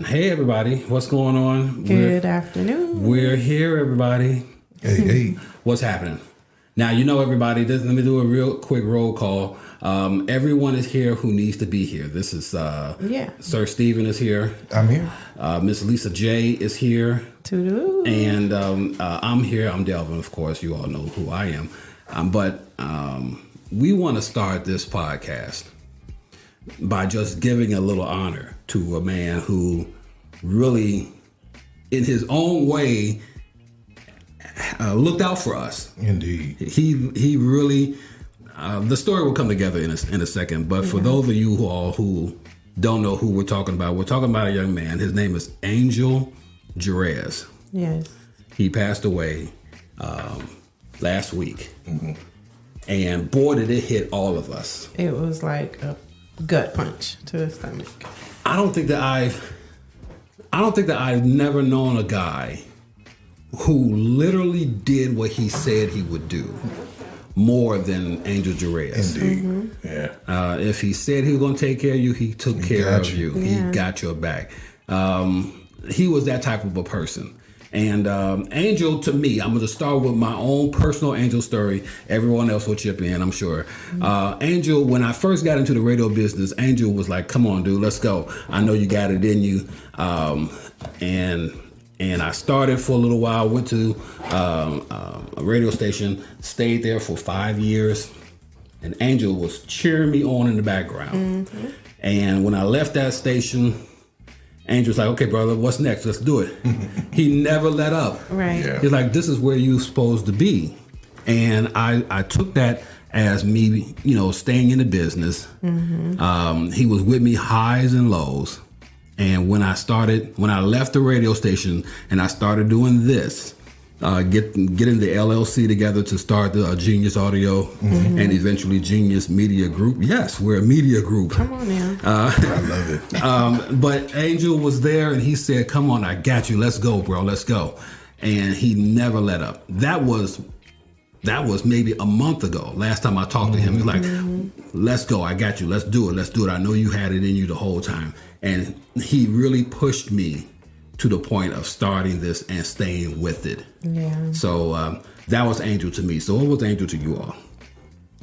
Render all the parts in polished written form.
Hey everybody, what's going on? Good afternoon. We're here, everybody. Hey. What's happening? Now, everybody, let me do a real quick roll call. Everyone is here who needs to be here. This is Sir Steven is here. I'm here. Miss Lisa J is here. Toodaloo. And I'm here. I'm Delvin, of course. You all know who I am. But we want to start this podcast by just giving a little honor to a man who really, in his own way, looked out for us. Indeed. He really, the story will come together in a second, but for those of you who don't know who we're talking about a young man. His name is Angel Jerez. Yes. He passed away last week. Mm-hmm. And boy, did it hit all of us. It was like a gut punch to the stomach. I don't think that I've never known a guy who literally did what he said he would do more than Angel Jerez. Indeed. Mm-hmm. Yeah. If he said he was going to take care of you, he took care of you. Yeah. He got your back. He was that type of a person. And Angel, to me, I'm going to start with my own personal Angel story. Everyone else will chip in, I'm sure. Angel, when I first got into the radio business, Angel was like, come on, dude, let's go. I know you got it in you. And I started for a little while, went to a radio station, stayed there for 5 years. And Angel was cheering me on in the background. Mm-hmm. And when I left that station, Angel's like, okay, brother, what's next? Let's do it. He never let up. Right. Yeah. He's like, this is where you're supposed to be. And I took that as me, staying in the business. Mm-hmm. He was with me highs and lows. And when I left the radio station and I started doing this, getting the LLC together to start the Genius Audio and eventually Genius Media Group. Yes, we're a media group. Come on now. I love it. But Angel was there and he said, come on, I got you. Let's go, bro. Let's go. And he never let up. That was maybe a month ago. Last time I talked to him, he was like, let's go. I got you. Let's do it. Let's do it. I know you had it in you the whole time. And he really pushed me to the point of starting this and staying with it. Yeah. So that was Angel to me. So what was Angel to you all?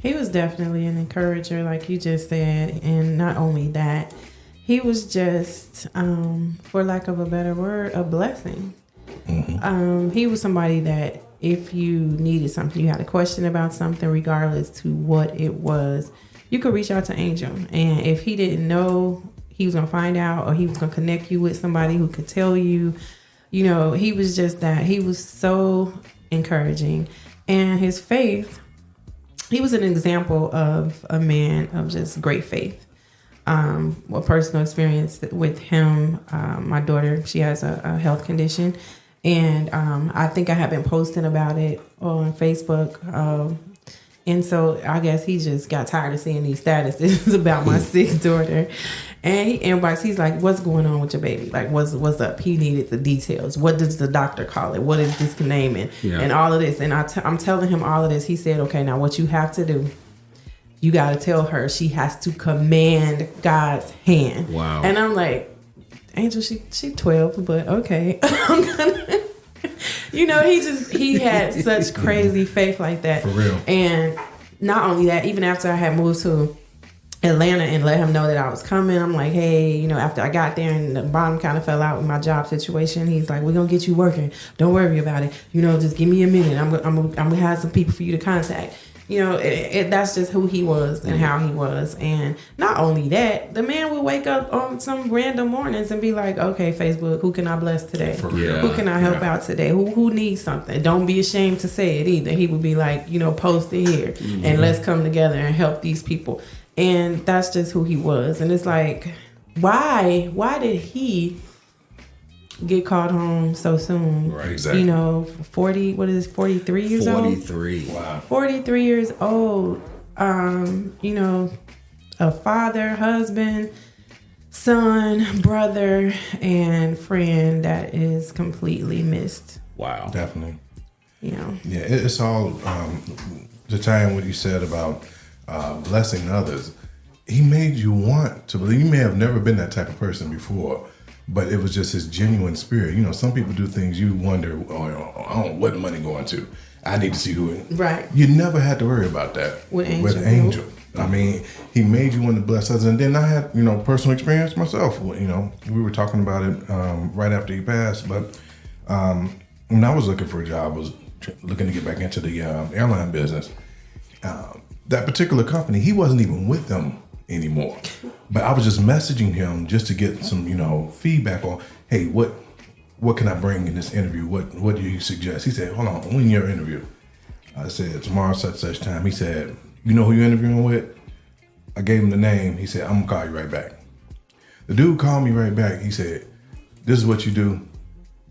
He was definitely an encourager, like you just said. And not only that, he was just, for lack of a better word, a blessing. Mm-hmm. He was somebody that if you needed something, you had a question about something, regardless to what it was, you could reach out to Angel. And if he didn't know, he was going to find out, or he was going to connect you with somebody who could tell you. He was just that. He was so encouraging. And his faith, he was an example of a man of just great faith. A personal experience with him, my daughter, she has a health condition. And I think I have been posting about it on Facebook. And so I guess he just got tired of seeing these statuses about my sick daughter. And he's like, what's going on with your baby? Like, what's up? He needed the details. What does the doctor call it? What is this naming? Yeah. And all of this. And I'm telling him all of this. He said, okay, now what you have to do, you got to tell her she has to command God's hand. Wow. And I'm like, Angel, she 12, but okay. I'm gonna... he had such crazy faith like that. For real. And not only that, even after I had moved to Atlanta and let him know that I was coming, I'm like, hey, after I got there and the bottom kind of fell out with my job situation, he's like, we're going to get you working. Don't worry about it. Just give me a minute. I'm going to have some people for you to contact. That's just who he was and how he was. And not only that, the man would wake up on some random mornings and be like, okay, Facebook, who can I bless today? Who can I help out today? Who needs something? Don't be ashamed to say it either. He would be like, post it here and let's come together and help these people. And that's just who he was. And it's like, why did he get called home so soon? Right, exactly. 43 years old? 43. Wow. 43 years old. A father, husband, son, brother, and friend that is completely missed. Wow. Definitely. Yeah, it's all the time what you said about blessing others. He made you want to believe. You may have never been that type of person before, but it was just his genuine spirit. You know, some people do things you wonder, oh, I don't know what money going to. I need to see who. Right. You never had to worry about that with Angel. I mean, he made you want to bless others. And then I had, you know, personal experience myself. You know, we were talking about it right after he passed. But when I was looking for a job, I was looking to get back into the airline business. That particular company, he wasn't even with them anymore. But I was just messaging him just to get some, you know, feedback on, hey, what can I bring in this interview? What do you suggest? He said, hold on, when your interview? I said, tomorrow such time. He said, you know who you're interviewing with? I gave him the name. He said, I'm gonna call you right back. The dude called me right back. He said, this is what you do.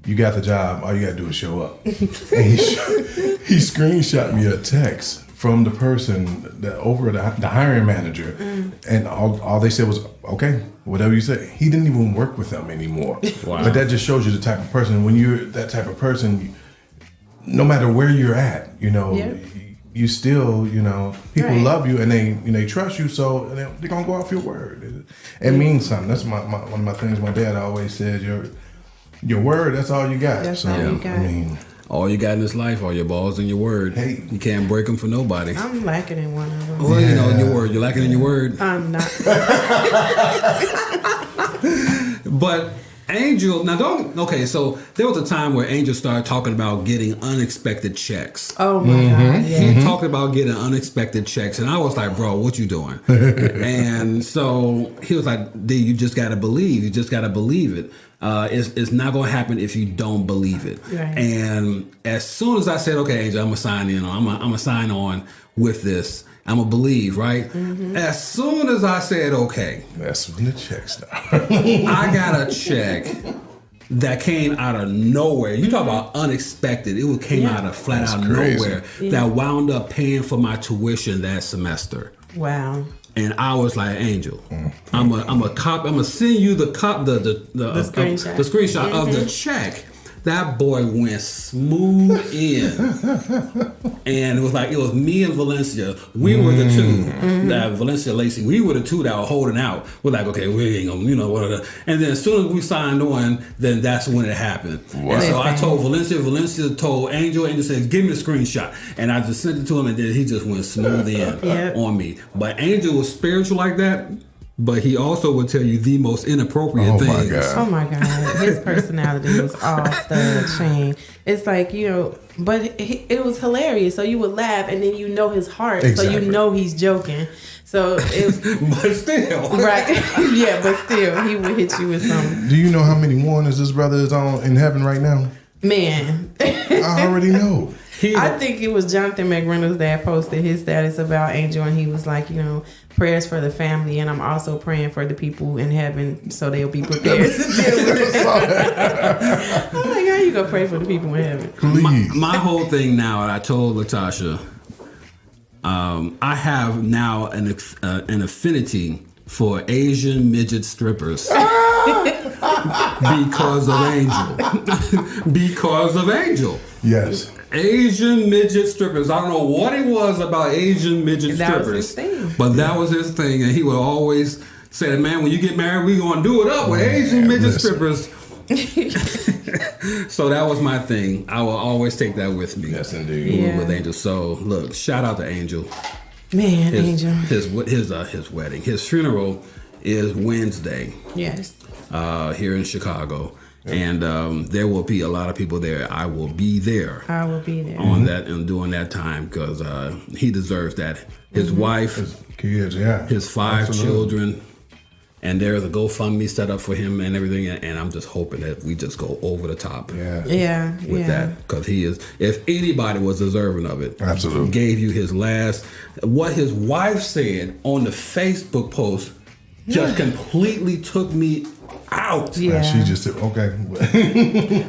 You got the job. All you gotta do is show up. And he screenshot me a text from the person that over the hiring manager, and all they said was, okay, whatever you say. He didn't even work with them anymore. Wow. But that just shows you the type of person. When you're that type of person, no matter where you're at, you know, you still, you know, people love you and they trust you, so they're gonna go off your word. It means something. That's one of my things. My dad always said, your word, that's all you got. That's all you got. I mean, all you got in this life are your balls and your word. Hey. You can't break them for nobody. I'm lacking in one of them. Well, you know, in your word. You're lacking in your word. I'm not. But Angel, so there was a time where Angel started talking about getting unexpected checks. Oh my God. Yeah. He talked about getting unexpected checks, and I was like, bro, what you doing? And so he was like, D, you just got to believe. You just got to believe it. It's not going to happen if you don't believe it. Right. And as soon as I said, okay, Angel, I'm going to sign in, I'm going to sign on with this. I'm going to believe, right? Mm-hmm. As soon as I said, okay. That's when the check started. I got a check that came out of nowhere. You talk about unexpected. It came out of flat out nowhere. That wound up paying for my tuition that semester. Wow. And I was like, Angel, I'm gonna send you the screenshot of the check. That boy went smooth in, and it was me and Valencia. We were the two that Valencia Lacey. We were the two that were holding out. We're like, okay, we ain't gonna, you know, whatever. And then as soon as we signed on, then that's when it happened. Wow. And so I told Valencia. Valencia told Angel. Angel said, "Give me the screenshot," and I just sent it to him, and then he just went smooth in on me. But Angel was spiritual like that. But he also would tell you the most inappropriate things. Oh my God. His personality was off the chain. It's like, you know, but it was hilarious. So you would laugh and then you know his heart. Exactly. So you know he's joking. So it but still. Right. Yeah, but still, he would hit you with something. Do you know how many warnings this brother is on in heaven right now? Man. I already know. I think it was Jonathan McReynolds that posted his status about Angel, and he was like, you know, prayers for the family, and I'm also praying for the people in heaven so they'll be prepared to deal with it. I'm like, how you gonna pray for the people in heaven? Please. My whole thing now, and I told Latasha, I have now an affinity for Asian midget strippers because of Angel. Because of Angel. Yes. Asian midget strippers. I don't know what it was about Asian midget strippers. Was his thing. But that was his thing. And he would always say, man, when you get married, we're going to do it up with Asian midget strippers. So that was my thing. I will always take that with me. Yes, indeed. With Angel. So, look, shout out to Angel. Man, Angel. His wedding. His funeral is Wednesday. Yes. Here in Chicago. And there will be a lot of people there. I will be there. On that and during that time because he deserves that. His wife, his kids, his 5 children, and there's a GoFundMe set up for him and everything. And I'm just hoping that we just go over the top. With that, because he is. If anybody was deserving of it, absolutely, gave you his last. What his wife said on the Facebook post just completely took me out. Yeah. She just said, okay.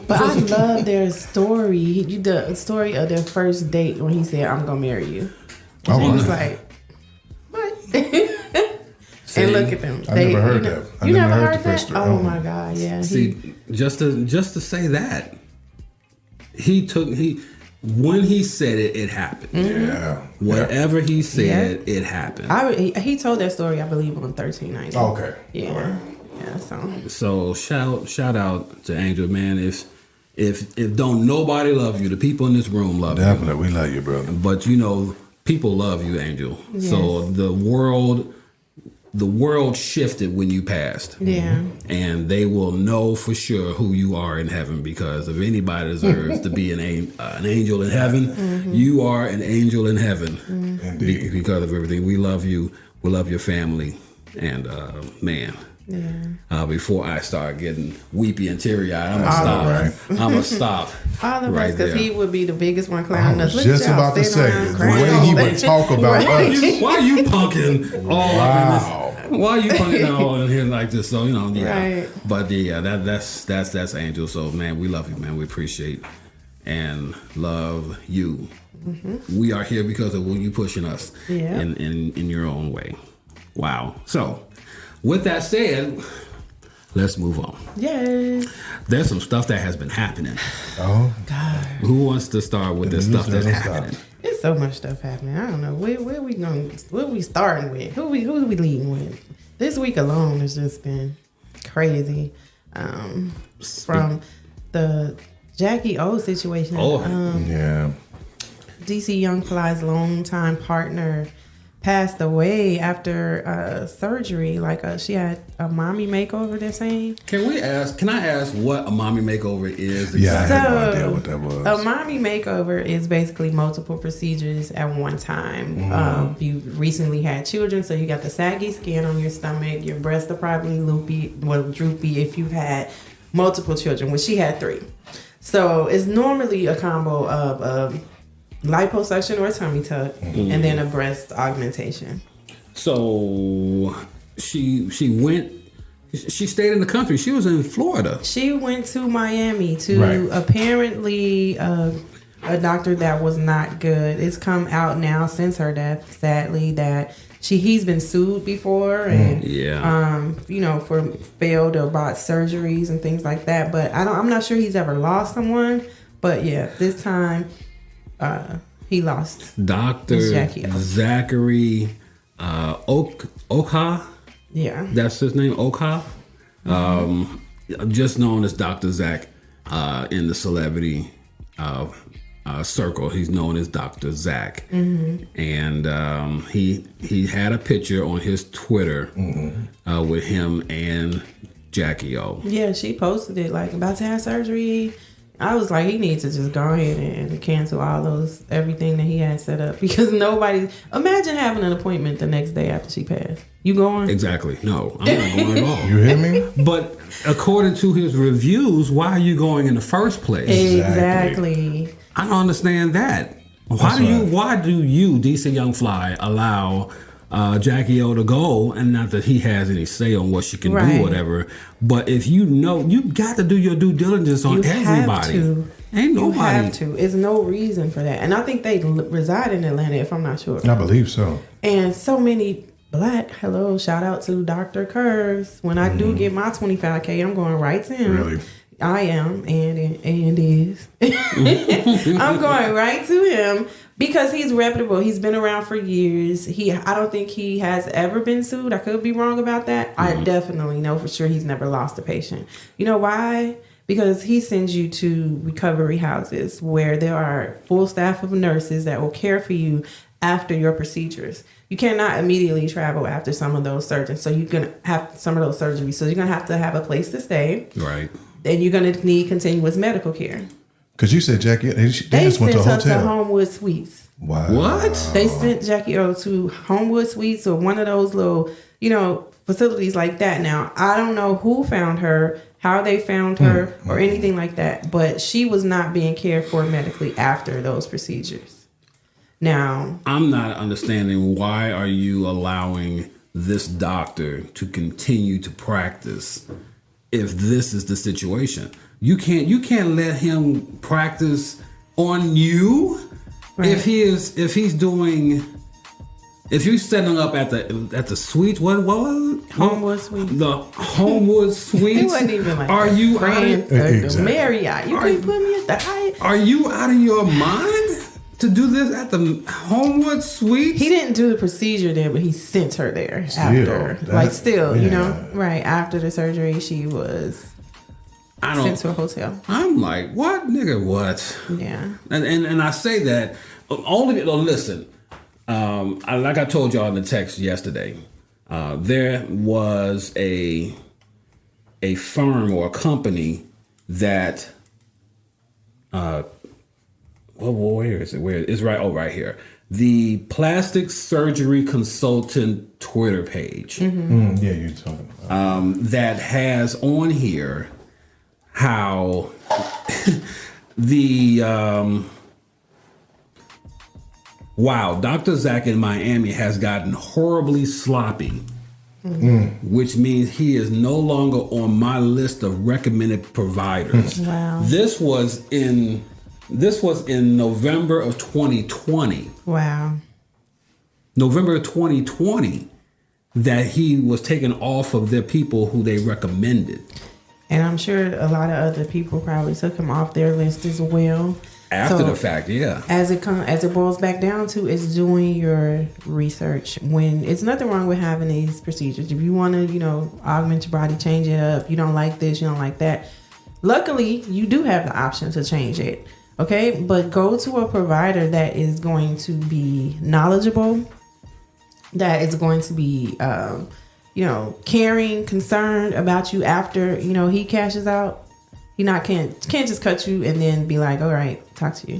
But I love their story. The story of their first date when he said, I'm going to marry you. And he was like, what? And look at them. I never heard that. You never heard that? Oh my God, yeah. See, just to say that, when he said it, it happened. Mm-hmm. Yeah. Whatever he said, it happened. He told that story, I believe, on 1390. Okay. Yeah. Yeah, So shout out to Angel, man. If don't nobody love you, the people in this room love you. Definitely, we love you, brother. But people love you, Angel. Yes. So the world shifted when you passed. Yeah. And they will know for sure who you are in heaven, because if anybody deserves to be an angel in heaven, you are an angel in heaven. Indeed. Because of everything. We love you. We love your family. And man. Yeah. Before I start getting weepy and teary-eyed, I'm gonna stop. All of right us, because there. he would be the biggest one clowning I us. was Look at just y'all about to sitting say, around the crying way all he day. would talk about us. Why are you punking all up in Wow. this? Why are you punking all in here like this? So yeah. Right. But yeah, that's Angel. So man, we love you, man. We appreciate and love you. We are here because of you pushing us in your own way. Wow. So with that said, let's move on. Yay. There's some stuff that has been happening. Oh, God. Who wants to start with the stuff that's happening? There's so much stuff happening. I don't know. Where we going? What we starting with? Who we leading with? This week alone has just been crazy. From the Jacky Oh situation. yeah. DC Young Fly's longtime partner passed away after surgery. She had a mommy makeover, they're saying. Can I ask what a mommy makeover is? Yeah, I exactly? had no idea what that was. A mommy makeover is basically multiple procedures at one time. You recently had children, so you got the saggy skin on your stomach. Your breasts are probably droopy if you've had multiple children, which she had 3. So it's normally a combo of liposuction or a tummy tuck, and then a breast augmentation. So she stayed in the country. She was in Florida. She went to Miami to apparently a doctor that was not good. It's come out now since her death, sadly, that he's been sued before and for failed or botched surgeries and things like that. But I'm not sure he's ever lost someone. But yeah, this time he lost Dr. Jacky Oh. Zachary Oka. Yeah, That's his name, Oka. Just known as Dr. Zach in the celebrity circle. He's known as Dr. Zach. And he had a picture on his Twitter with him and Jacky O. Yeah, she posted it about to have surgery. I was like, he needs to just go ahead and cancel everything that he had set up, because imagine having an appointment the next day after she passed. You going? Exactly. No, I'm not going at all. You hear me? But according to his reviews, why are you going in the first place? Exactly. I don't understand that. Why do you, DC Young Fly, allow Jacky O to go, and not that he has any say on what she can do or whatever, but if you got to do your due diligence on everybody. Ain't nobody. You have to. It's no reason for that. And I think they reside in Atlanta, if I'm not sure. I believe so. And so many shout out to Dr. Curves. When I do get my $25K, I'm going right to him. Really? I am, and is. I'm going right to him because he's reputable. He's been around for years. I don't think he has ever been sued. I could be wrong about that. I definitely know for sure he's never lost a patient. You know why? Because he sends you to recovery houses where there are full staff of nurses that will care for you after your procedures. You cannot immediately travel after some of those surgeries. So you're going to have some of those surgeries. So you're going to have a place to stay. Right. And you're going to need continuous medical care. Because you said Jacky, they just went to a sent her hotel. to Homewood Suites. Wow. What? They sent Jacky O to Homewood Suites or one of those little, facilities like that. Now, I don't know who found her, how they found her, or anything like that. But she was not being cared for medically after those procedures. Now, I'm not understanding, why are you allowing this doctor to continue to practice if this is the situation? You can't let him practice on you. Right. If he's setting up at the suite, what was it? Homewood Suites. The Homewood Suites. It wasn't even like Are you Grand, Exactly. the Marriott? You couldn't put me at the Hyatt. Are you out of your mind? to do this at the Homewood Suites? He didn't do the procedure there, but he sent her there after. Right after the surgery, she was sent to a hotel. I'm like, what, nigga, what? Yeah. And I say that only, listen, like I told y'all in the text yesterday, there was a firm or a company that, where is it? Where it's right? Oh, right here. The Plastic Surgery Consultant Twitter page. Mm-hmm. Yeah, you're talking about that has on here how the Dr. Zach in Miami has gotten horribly sloppy. Which means he is no longer on my list of recommended providers. Wow. This was in November of 2020. Wow. November of 2020 that he was taken off of their people who they recommended. And I'm sure a lot of other people probably took him off their list as well. After the fact, yeah. As it boils back down to, is doing your research. When it's nothing wrong with having these procedures. If you want to, augment your body, change it up. You don't like this, you don't like that. Luckily, you do have the option to change it. Okay, but go to a provider that is going to be knowledgeable, that is going to be, caring, concerned about you after he cashes out. He can't just cut you and then be like, all right, talk to you.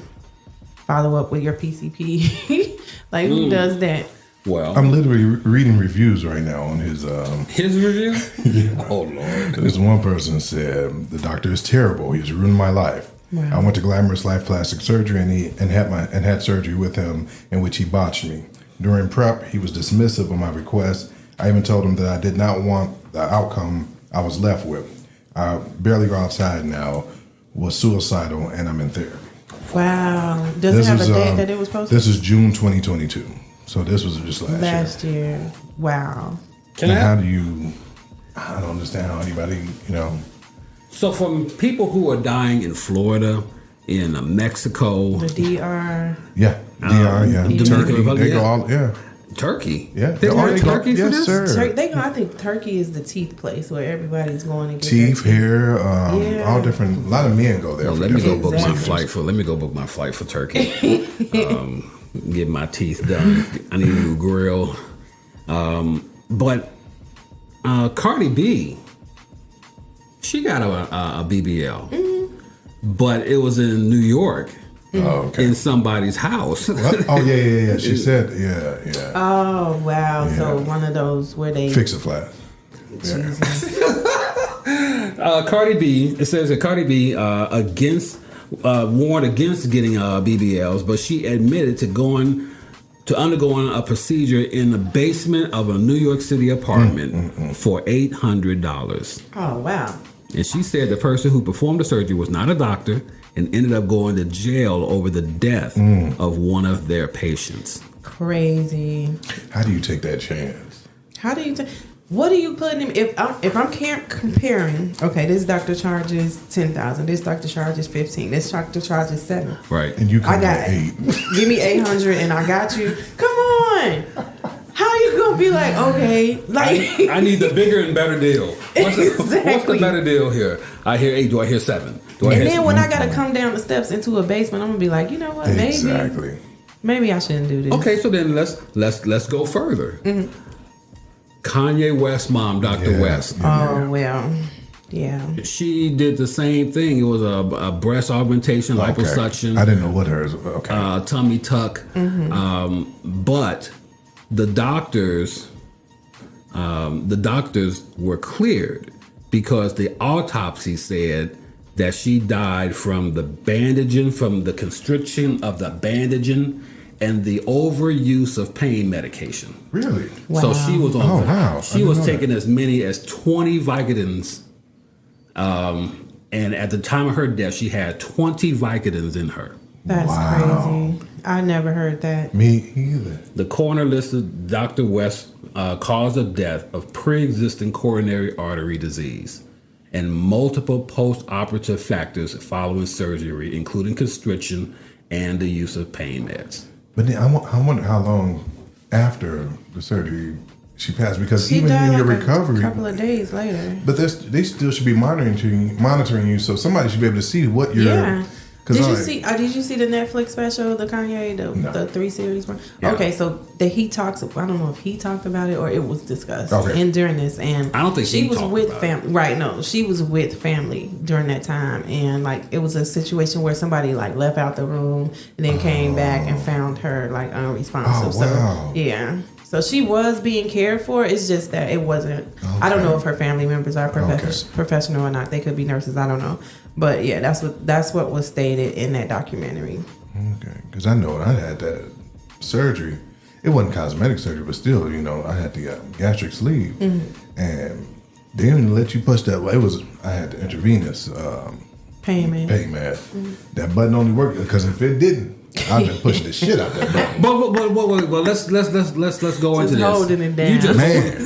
Follow up with your PCP. Like, who does that? Well, I'm literally reading reviews right now on his review. Yeah. Oh Lord! This one person said the doctor is terrible. He's ruined my life. Wow. I went to Glamorous Life Plastic Surgery and had surgery with him, in which he botched me. During prep, he was dismissive of my request. I even told him that I did not want the outcome I was left with. I barely go outside now, was suicidal, and I'm in therapy. Wow. Does it have a date that it was posted? This is June 2022. So this was just last year. Wow. I don't understand how anybody, So from people who are dying in Florida, in Mexico. The DR. Yeah. DR, yeah. Turkey. They go all, yeah. Turkey. Yeah. They go to Turkey for this? this? Sir. I think Turkey is the teeth place where everybody's going to get teeth, hair, all different. A lot of men go there. Let me go book my flight for Turkey. Get my teeth done. I need a new grill. But Cardi B, she got a BBL, but it was in New York. Oh, okay. In somebody's house. Oh, yeah. She said, yeah. Oh, wow. Yeah. So one of those where they fix it flat. Yeah. Cardi B, it says that Cardi B warned against getting BBLs, but she admitted to undergoing a procedure in the basement of a New York City apartment for $800. Oh, wow. And she said the person who performed the surgery was not a doctor and ended up going to jail over the death of one of their patients. Crazy. How do you take that chance? What are you putting him? If I'm comparing, okay, this doctor charges $10,000. This doctor charges $15,000. This doctor charges $7,000. Right. And you come at $8,000. Give me $800 and I got you. Come on. How are you gonna be like, okay, like I need the bigger and better deal. What's the better deal here? I hear 8. Do I hear 7? When I gotta come down the steps into a basement, I'm gonna be like, you know what? Maybe I shouldn't do this. Okay, so then let's go further. Mm-hmm. Kanye West's mom, Dr. West. Oh well, yeah. She did the same thing. It was a breast augmentation, liposuction. I didn't know what hers. Okay. Tummy tuck. Mm-hmm. But the doctors were cleared because the autopsy said that she died from the bandaging, from the constriction of the bandaging, and the overuse of pain medication. Really? Wow. So she was on. Wow! She was taking as many as 20 Vicodins, and at the time of her death, she had 20 Vicodins in her. That's crazy. I never heard that. Me either. The coroner listed Dr. West's cause of death of pre-existing coronary artery disease and multiple post-operative factors following surgery, including constriction and the use of pain meds. But then I wonder how long after the surgery she passed, because She even died in your like recovery, a couple of days later. but they still should be monitoring you, so somebody should be able to see what you're. Yeah. Did you like, see? Did you see the Netflix special, the Kanye, the 3 series one? Yeah. Okay, so he talks. I don't know if he talked about it or it was discussed. Okay. And during this, and I don't think she he was talked with about family. Right? No, she was with family during that time, and like it was a situation where somebody like left out the room and then came back and found her like unresponsive. Oh, wow. So yeah. So she was being cared for. It's just that it wasn't. Okay. I don't know if her family members are professional or not. They could be nurses. I don't know. But yeah, that's what was stated in that documentary. Okay, because I know when I had that surgery, it wasn't cosmetic surgery, but still, I had the gastric sleeve, and they didn't let you push that. I had the intravenous Pain med. That button only worked because if it didn't, I've been pushing the shit out that button. But let's go into this. Holding it down.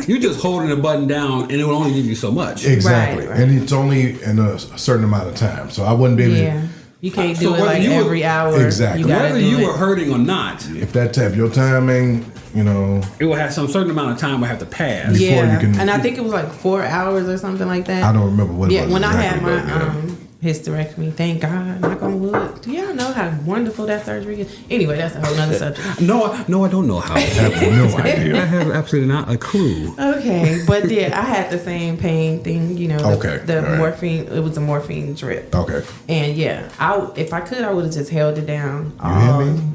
You just holding the button down, and it will only give you so much. Exactly, Right. and it's only in a certain amount of time, so I wouldn't be able to. You can't So do it like every hour. Exactly. You gotta Whether do you it. were hurting or not, If your time ain't, it will have some certain amount of time will have to pass. before Yeah, you can- and I think it was like 4 hours or something like that. I don't remember what it Yeah, was. when I had exactly, my but, yeah. hysterectomy, thank God, knock on wood. Do y'all know how wonderful that surgery is? Anyway, that's a whole nother subject. No, I don't know how. I have no I idea. have absolutely not a clue. Okay, but yeah, I had the same pain thing, Okay, the all right. morphine, it was a morphine drip. Okay. And yeah, if I could, I would have just held it down.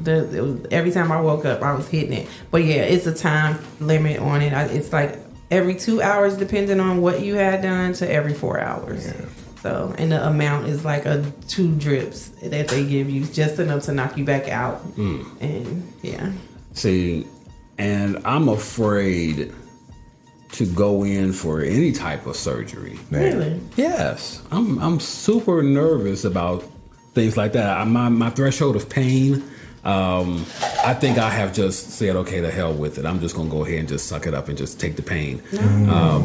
hit Every time I woke up, I was hitting it. But yeah, it's a time limit on it. It's like every 2 hours, depending on what you had done, to every 4 hours. Yeah. So, and the amount is like 2 drips that they give you, just enough to knock you back out. And yeah. See, and I'm afraid to go in for any type of surgery. Really? Yes, I'm super nervous about things like that. My threshold of pain. I think I have just said, okay, to hell with it. I'm just gonna go ahead and just suck it up and just take the pain,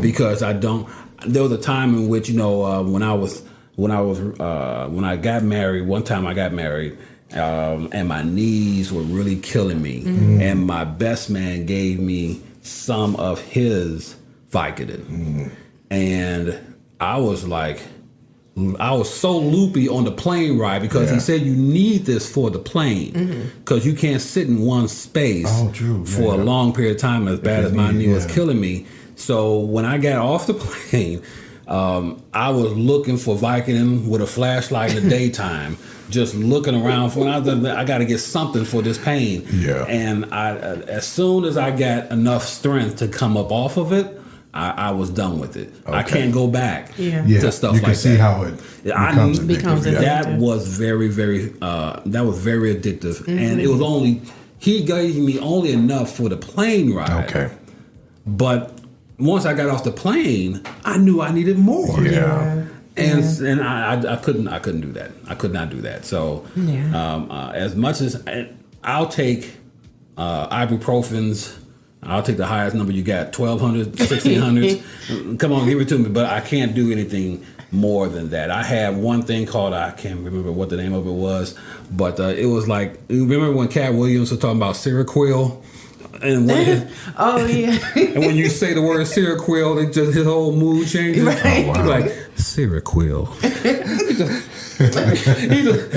because I don't. There was a time in which when I got married. One time I got married, and my knees were really killing me, and my best man gave me some of his Vicodin, and I was so loopy on the plane ride because he said you need this for the plane because you can't sit in one space for a long period of time as bad as my knee was killing me. So when I got off the plane, I was looking for Vicodin with a flashlight in the daytime, just looking around for. I got to get something for this pain. Yeah. And as soon as I got enough strength to come up off of it, I was done with it. Okay. I can't go back Yeah. to stuff you like can see that. how it becomes addictive. addictive. That was very, very addictive, and it was he gave me only enough for the plane ride. Okay. But once I got off the plane, I knew I needed more. Yeah. And I couldn't do that. I could not do that. So as much as I'll take ibuprofens. I'll take the highest number you got, 1,200, 1,600. Come on, give it to me. But I can't do anything more than that. I had one thing called, I can't remember what the name of it was, but it was like, you remember when Cat Williams was talking about Seroquel? And Oh yeah. and when you say the word Seroquel, it just his whole mood changes. Right. Oh, wow. He's like, Seroquel. he just,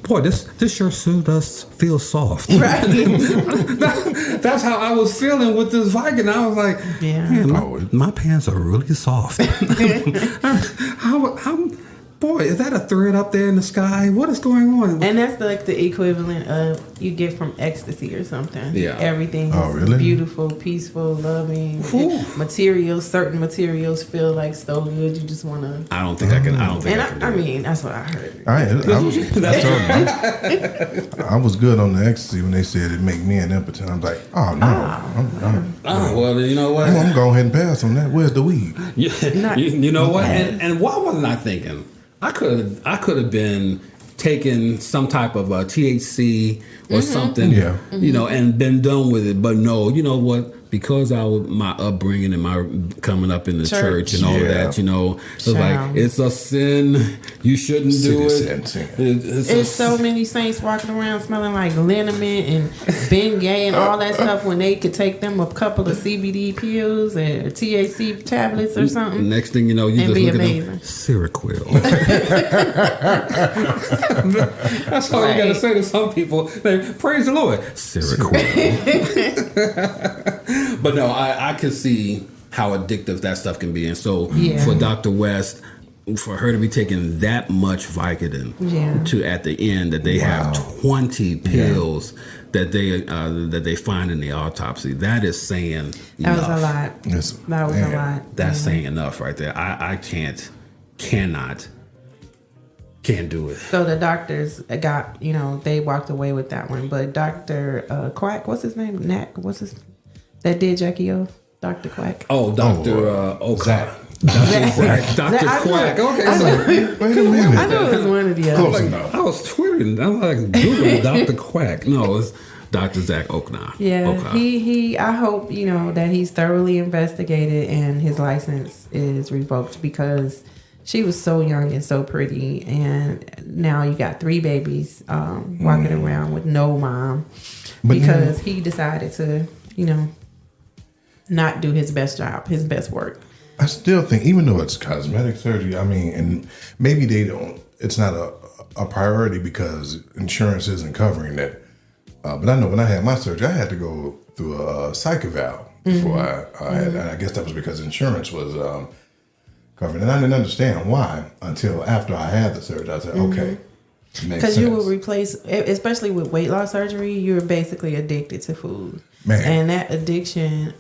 boy, this sure does feel soft. Right. That's how I was feeling with this Viking. I was like, man, my pants are really soft. Boy, is that a thread up there in the sky? What is going on? And that's like the equivalent of you get from ecstasy or something. Yeah. Everything is really? beautiful, peaceful, loving. Certain materials feel like so good. You just want to. I don't think I can. I mean, that's what I heard. I was good on the ecstasy when they said it make men impotent. I'm like, oh no. Well, you know what? I'm going ahead and pass on that. Where's the weed? You know what? And why wasn't I thinking? I could have been taking some type of THC or something, and been done with it. But no, you know what? because my upbringing and my coming up in the church and all of that, it's like it's a sin. You shouldn't do it. It's so many saints walking around smelling like liniment and Bengay and all that stuff when they could take them a couple of CBD pills and THC tablets or something. Next thing you know, you just look at them, Seroquel. That's all you got to say to some people. Praise the Lord, Seroquel. But no, I can see how addictive that stuff can be. And so for Dr. West, for her to be taking that much Vicodin to at the end that they have 20 pills that they find in the autopsy, that is saying enough. That was a lot. Yes. That was a lot. That's saying enough right there. I can't do it. So the doctors got, they walked away with that one. But Dr. Quack, what's his name? That did Jacky Oh? Dr. Quack. Oh, Dr. Oka. Dr. Quack. Okay. I know it was one of the others. I was tweeting. I'm like, Googling Dr. Quack. No, it's Dr. Zach Okna. Yeah, he. I hope that he's thoroughly investigated and his license is revoked because she was so young and so pretty, and now you got 3 babies walking around with no mom because he decided to, not do his best job, his best work. I still think, even though it's cosmetic surgery, and maybe it's not a priority because insurance isn't covering that. But I know when I had my surgery, I had to go through a psych eval before I had, and I guess that was because insurance was covered. And I didn't understand why until after I had the surgery. I said, okay. Because you will replace, especially with weight loss surgery, you're basically addicted to food. Man. And that addiction,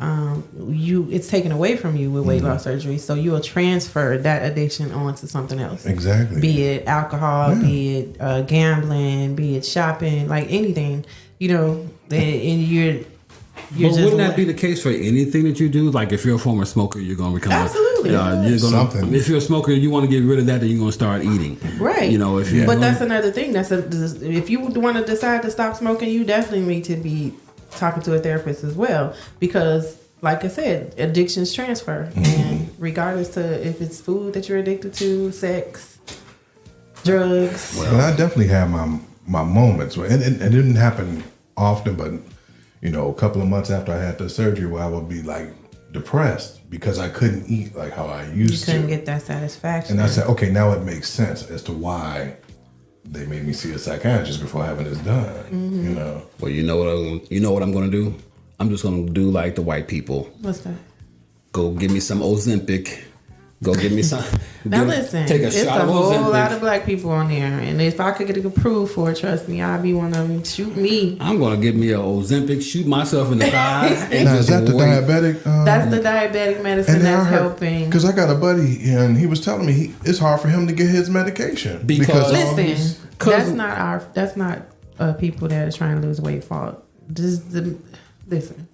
it's taken away from you with weight loss surgery. So you will transfer that addiction onto something else. Exactly. Be it alcohol, be it gambling, be it shopping, like anything, and you're but wouldn't that be the case for anything that you do? Like if you're a former smoker, you're going to become absolutely. If you're a smoker, you want to get rid of that, then you're going to start eating. Right. But that's another thing. If you want to decide to stop smoking, you definitely need to be talking to a therapist as well, because like I said, addictions transfer, and regardless to if it's food that you're addicted to, sex, drugs. Well, I definitely have my moments, and it didn't happen often, but a couple of months after I had the surgery, where I would be like depressed because I couldn't eat like how I used to. You couldn't get that satisfaction. And I said, okay, now it makes sense as to why they made me see a psychiatrist before having this done. Well, you know what I'm going to do? I'm just going to do like the white people. What's that? Go give me some Ozempic. Go give me some. Now listen, take it's shot a of whole Ozempic. lot of black people on there, and if I could get approved for it, trust me, I'd be one of them. Shoot me. I'm going to give me a Ozempic, shoot myself in the thigh. Now, is that the diabetic? That's the diabetic medicine that's helping. Because I got a buddy, and he was telling me it's hard for him to get his medication because listen, that's not people that are trying to lose weight fault. Listen.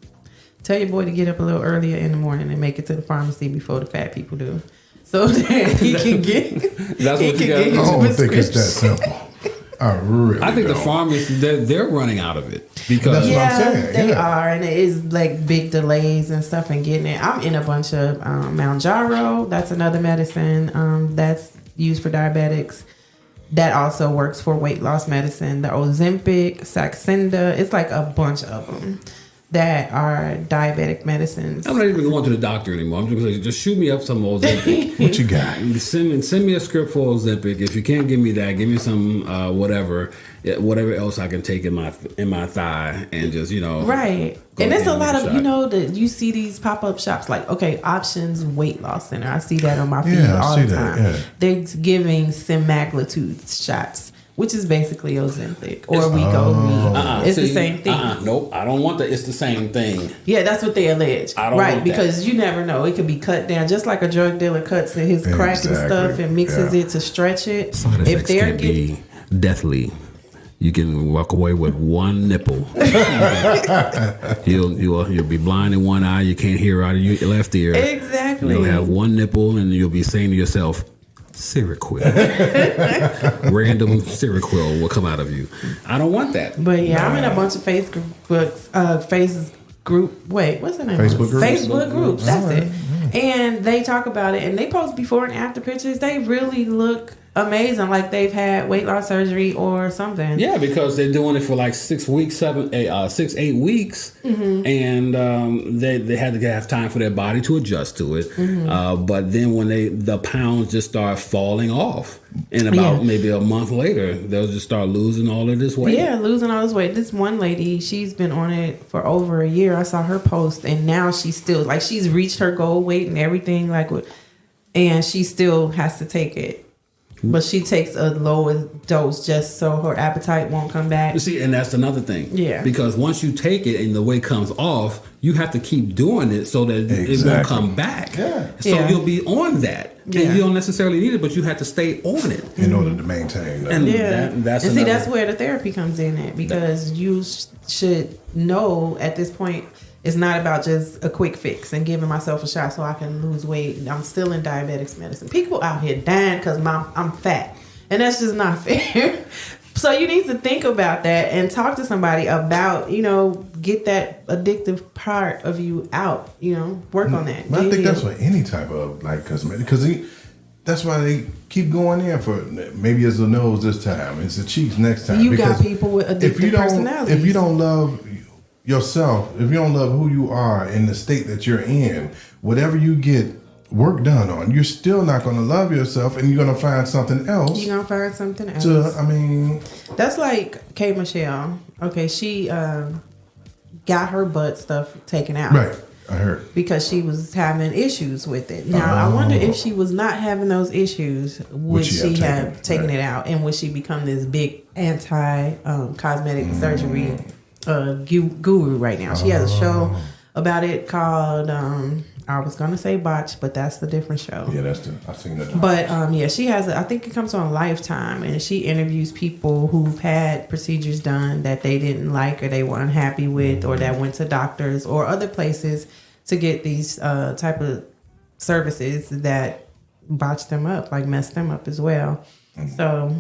Tell your boy to get up a little earlier in the morning and make it to the pharmacy before the fat people do, so that he can get. That's what you got. I don't think it's that simple. I think the pharmacists they're running out of it because that's what I'm saying. They are, and it is like big delays and stuff in getting it. I'm in a bunch of Mounjaro. That's another medicine that's used for diabetics. That also works for weight loss medicine. The Ozempic, Saxenda. It's like a bunch of them that are diabetic medicines. I'm not even going to the doctor anymore. I'm just going to say, just shoot me up some Ozempic. What you got? Send me a script for Ozempic. If you can't give me that, give me some whatever else I can take in my thigh and just right. And there's a lot of that you see these pop-up shops like Options Weight Loss Center. I see that on my feed all the time. Yeah. They're giving semaglutide shots, which is basically Ozempic or Wegovy. It's the same thing. Nope, I don't want that. It's the same thing. Yeah, that's what they allege. I don't want because that. You never know. It could be cut down, just like a drug dealer cuts his crack and stuff and mixes it to stretch it. Side effects can be deathly. You can walk away with one nipple. You'll be blind in one eye. You can't hear out of your left ear. Exactly. You'll have one nipple, and you'll be saying to yourself, Seroquel. Random Seroquel will come out of you. I don't want that. But yeah, I'm in a bunch of Facebook group. Wait, what's the name? Facebook groups. Facebook groups. That's it. And they talk about it, and they post before and after pictures. They really look amazing, like they've had weight loss surgery or something. Yeah, because they're doing it for like 6 weeks, 8 weeks, and they had to have time for their body to adjust to it. But then when the pounds just start falling off, and about maybe a month later, they'll just start losing all of this weight. Yeah, losing all this weight. This one lady, she's been on it for over a year. I saw her post, and now she's still like she's reached her goal weight and everything, and she still has to take it. But she takes a lower dose just so her appetite won't come back. You see, and that's another thing. Yeah. Because once you take it and the weight comes off, you have to keep doing it so that it won't come back. Yeah. So you'll be on that. Yeah. And you don't necessarily need it, but you have to stay on it. In order to maintain that. And that's where the therapy comes in at, because you should know at this point it's not about just a quick fix and giving myself a shot so I can lose weight. I'm still in diabetics medicine. People out here dying because I'm fat, and that's just not fair. So you need to think about that and talk to somebody about, get that addictive part of you out, work on that. But I think that's for any type of like cosmetic, because that's why they keep going in for maybe it's the nose this time, it's the cheeks next time. You got people with addictive personalities. If you don't love yourself, if you don't love who you are in the state that you're in, whatever you get work done on, you're still not going to love yourself, and you're going to find something else. You're going to find something else. That's like K. Michelle. Okay, she got her butt stuff taken out. Right, I heard. Because she was having issues with it. Now, I wonder if she was not having those issues, would she have taken it out? And would she become this big anti-cosmetic surgery guru right now? She has a show about it called I was gonna say Botch, but that's the different show. Yeah, I've seen that. But she has I think it comes on Lifetime, and she interviews people who've had procedures done that they didn't like or they were unhappy with, or that went to doctors or other places to get these type of services that botched them up, like messed them up as well. So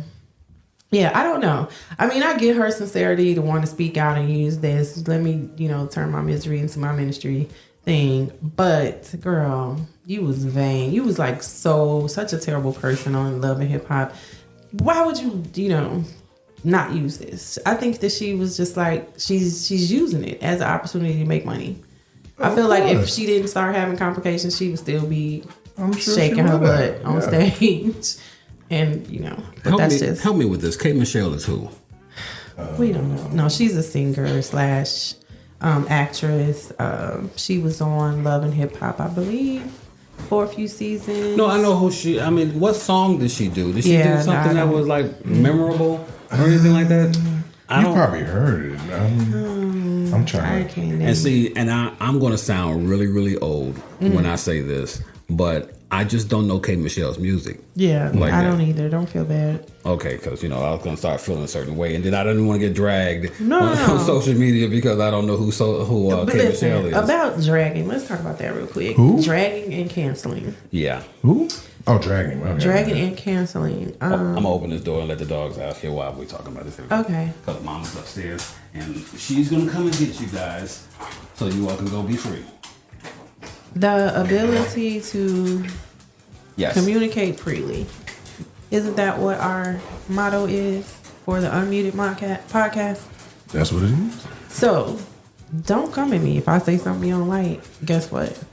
yeah, I don't know. I mean, I get her sincerity to want to speak out and use this. Let me, turn my misery into my ministry thing. But girl, you was vain. You was like such a terrible person on Love and Hip Hop. Why would you, not use this? I think that she was just like, she's using it as an opportunity to make money. I feel like if she didn't start having complications, she would still be shaking her butt on stage. And, but help me with this. K. Michelle is who? We don't know. No, she's a singer / actress. She was on Love and Hip Hop, I believe, for a few seasons. No, I know who she. I mean, what song did she do? Did she do something that was like memorable or anything like that? You probably heard it. I'm trying. And see, and I'm going to sound really, really old when I say this, but I just don't know K. Michelle's music. Yeah, I don't either. Don't feel bad. Okay, because I was going to start feeling a certain way, and then I didn't want to get dragged on social media because I don't know who K. Michelle is. About dragging, let's talk about that real quick. Who? Dragging and canceling. Yeah. Who? Oh, dragging. Okay. Dragging and canceling. I'm going to open this door and let the dogs out here while we're talking about this. Okay. Because Mama's upstairs, and she's going to come and get you guys so you all can go be free. The ability to communicate freely. Isn't that what our motto is for the Unmuted podcast? That's what it is. So, don't come at me if I say something you don't like. Guess what?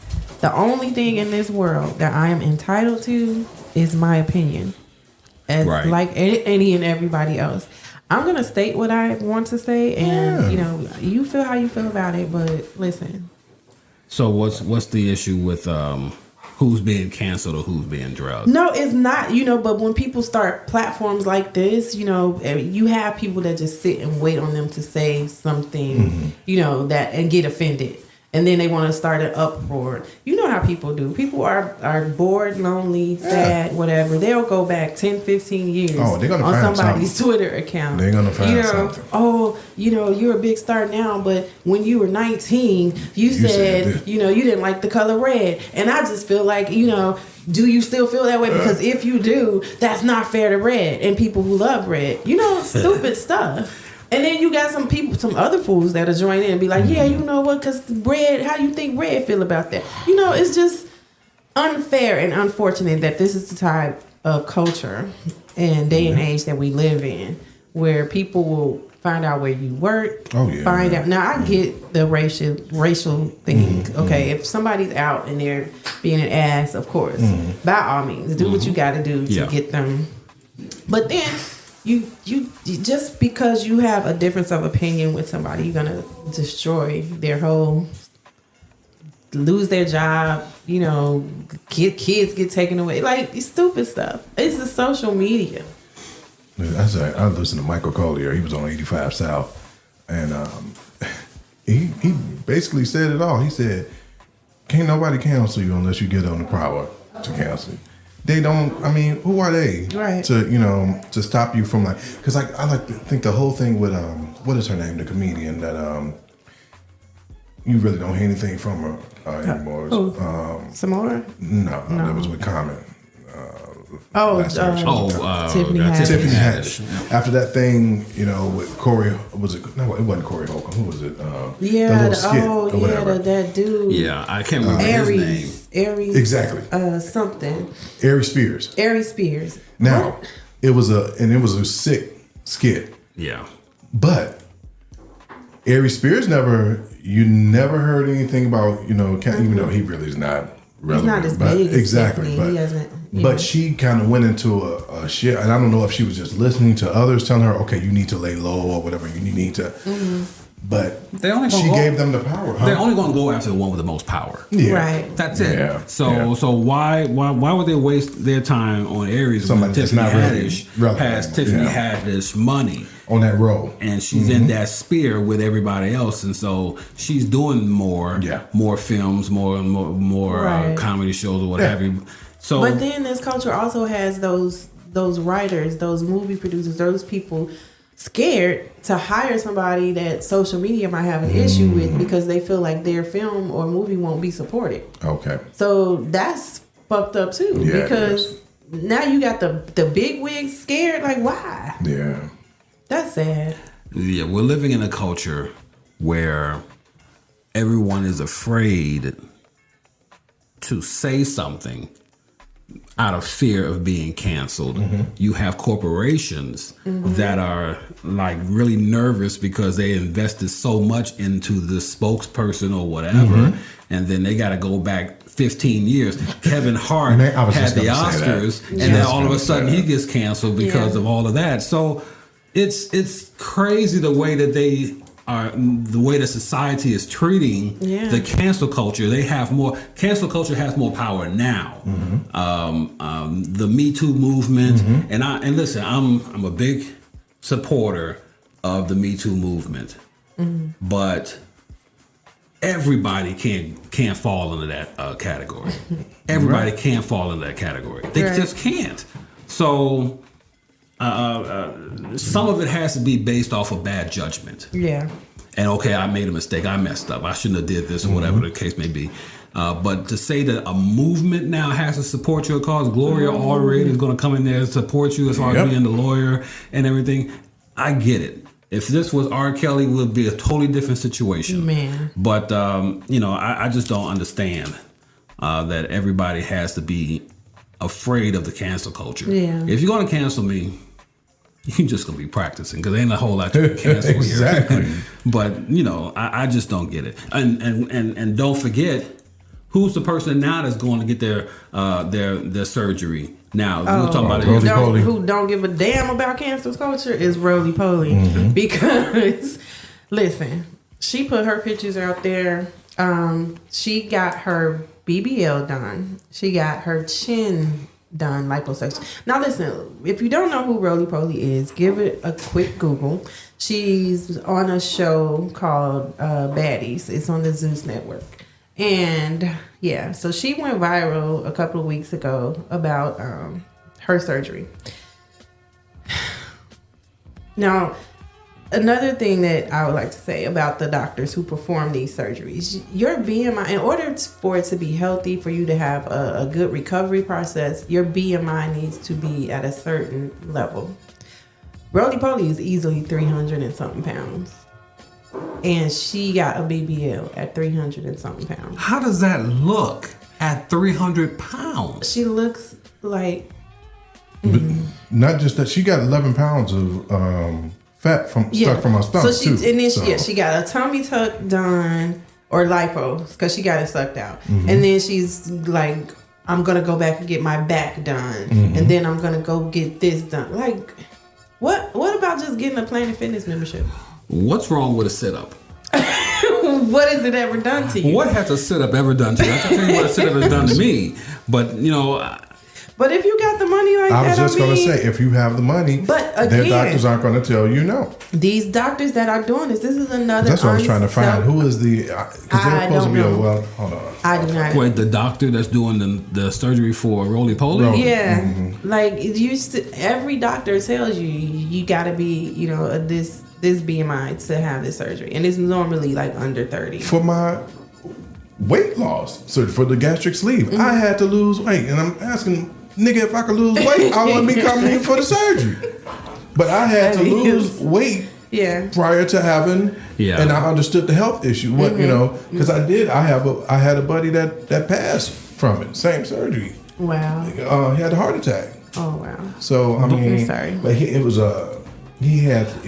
The only thing in this world that I am entitled to is my opinion. As like any and everybody else. I'm going to state what I want to say, and, you feel how you feel about it, but listen. So what's the issue with who's being canceled or who's being drugged? No, it's not, but when people start platforms like this, you have people that just sit and wait on them to say something, that and get offended. And then they want to start an uproar. You know how people do. People are bored, lonely, sad, whatever. They'll go back 10, 15 years they're gonna on find somebody's something. Twitter account. They're going to find something. Oh, you're a big star now, but when you were 19, you said you didn't like the color red. And I just feel like, do you still feel that way? Because if you do, that's not fair to red and people who love red. Stupid stuff. And then you got some other fools that'll join in and be like, yeah, you know what? Because Red, how do you think Red feel about that? You know, it's just unfair and unfortunate that this is the type of culture and day and age that we live in, where people will find out where you work. Oh yeah. Find out. Now I get the racial thing. Okay, if somebody's out and they're being an ass, of course, by all means, do what you got to do to get them. But then you just because you have a difference of opinion with somebody, you're gonna destroy their whole, lose their job. You know, kids get taken away, like stupid stuff. It's the social media. I listened to Michael Collier. He was on 85 South, and he basically said it all. He said, "Can't nobody cancel you unless you get on the power to cancel you." They don't. I mean, who are they to stop you from like? Because I like to think the whole thing with what is her name, the comedian that you really don't hear anything from her anymore. Samora? No, that was with Common. Tiffany Haddish. After that thing, you know, with Corey, was it? No, it wasn't Corey Holcomb. Who was it? The little skit or whatever. That dude. Yeah, I can't remember his name. Aries. Exactly. Something. Aries Spears. Now, it was a sick skit. Yeah. But Aries Spears you never heard anything about, you know, even though he really is not relevant. He's not as big. Exactly. But he hasn't. But she kind of went into a shit, and I don't know if she was just listening to others telling her, okay, you need to lay low or whatever, you need to. But she gave them the power. Huh? They're only going to go after the one with the most power. Yeah. Right. That's it. Yeah. So why would they waste their time on Aries Somebody when that's Tiffany not really Haddish relevant. has Tiffany Haddish money on that role, and she's in that sphere with everybody else, and so she's doing more films, more comedy shows or what have you. So, but then this culture also has those writers, those movie producers, those people scared to hire somebody that social media might have an issue with because they feel like their film or movie won't be supported. Okay. So that's fucked up too, because now you got the big wigs scared. Like, why? Yeah. That's sad. Yeah, we're living in a culture where everyone is afraid to say something out of fear of being canceled. You have corporations that are like really nervous because they invested so much into the spokesperson or whatever, and then they got to go back 15 years. Kevin Hart had the Oscars, and then all of a sudden he gets canceled because of all of that. So it's crazy the way that the way that society is treating the cancel culture. Cancel culture has more power now. The Me Too movement, and listen, I'm a big supporter of the Me Too movement, but everybody can't fall into that category. Everybody can't fall into that category. They just can't. So. Some of it has to be based off of bad judgment. Yeah. And okay, I made a mistake. I messed up. I shouldn't have did this or whatever the case may be. But to say that a movement now has to support your cause, Gloria Allred is going to come in there and support you as far as being the lawyer and everything. I get it. If this was R. Kelly, it would be a totally different situation. Man. But, I just don't understand that everybody has to be afraid of the cancel culture. Yeah. If you're going to cancel me, you're just going to be practicing because there ain't a whole lot to cancel exactly. here. But, I just don't get it. And don't forget, who's the person now that's going to get their surgery? Now, we're talking about who don't give a damn about cancel culture is Rollie Pollie. Because, listen, she put her pictures out there. She got her BBL done. She got her chin done, liposuction. Now listen, if you don't know who Rollie Pollie is, give it a quick Google. She's on a show called Baddies. It's on the Zeus Network. And so she went viral a couple of weeks ago about her surgery. Now, another thing that I would like to say about the doctors who perform these surgeries, your BMI, in order for it to be healthy, for you to have a good recovery process, your BMI needs to be at a certain level. Rollie Pollie is easily 300 and something pounds. And she got a BBL at 300 and something pounds. How does that look at 300 pounds? She looks like... But not just that, she got 11 pounds of fat stuck from her stomach so too. And then she got a tummy tuck done, or lipo, because she got it sucked out. Mm-hmm. And then she's like, I'm going to go back and get my back done. And then I'm going to go get this done. Like, what about just getting a Planet Fitness membership? What's wrong with a sit-up? What has it ever done to you? What has a sit-up ever done to you? I can tell you what a sit-up has done to me. But, But if you got the money like that, I was just going to say, if you have the money, but their again, doctors aren't going to tell you no. These doctors that are doing this is another. That's what I was trying to find. Who is the? Because they're supposed to be hold on. I do not. Wait, the doctor that's doing the surgery for Rollie Pollie? Yeah, like every doctor tells you got to be this BMI to have this surgery, and it's normally like under 30. For my weight loss, so for the gastric sleeve, I had to lose weight, and I'm asking. Nigga, if I could lose weight, I wouldn't be coming in for the surgery. But I had to lose weight prior to having, and I understood the health issue. What because I had a buddy that passed from it, same surgery. Wow. He had a heart attack. Oh wow. So I mean, I'm sorry, but it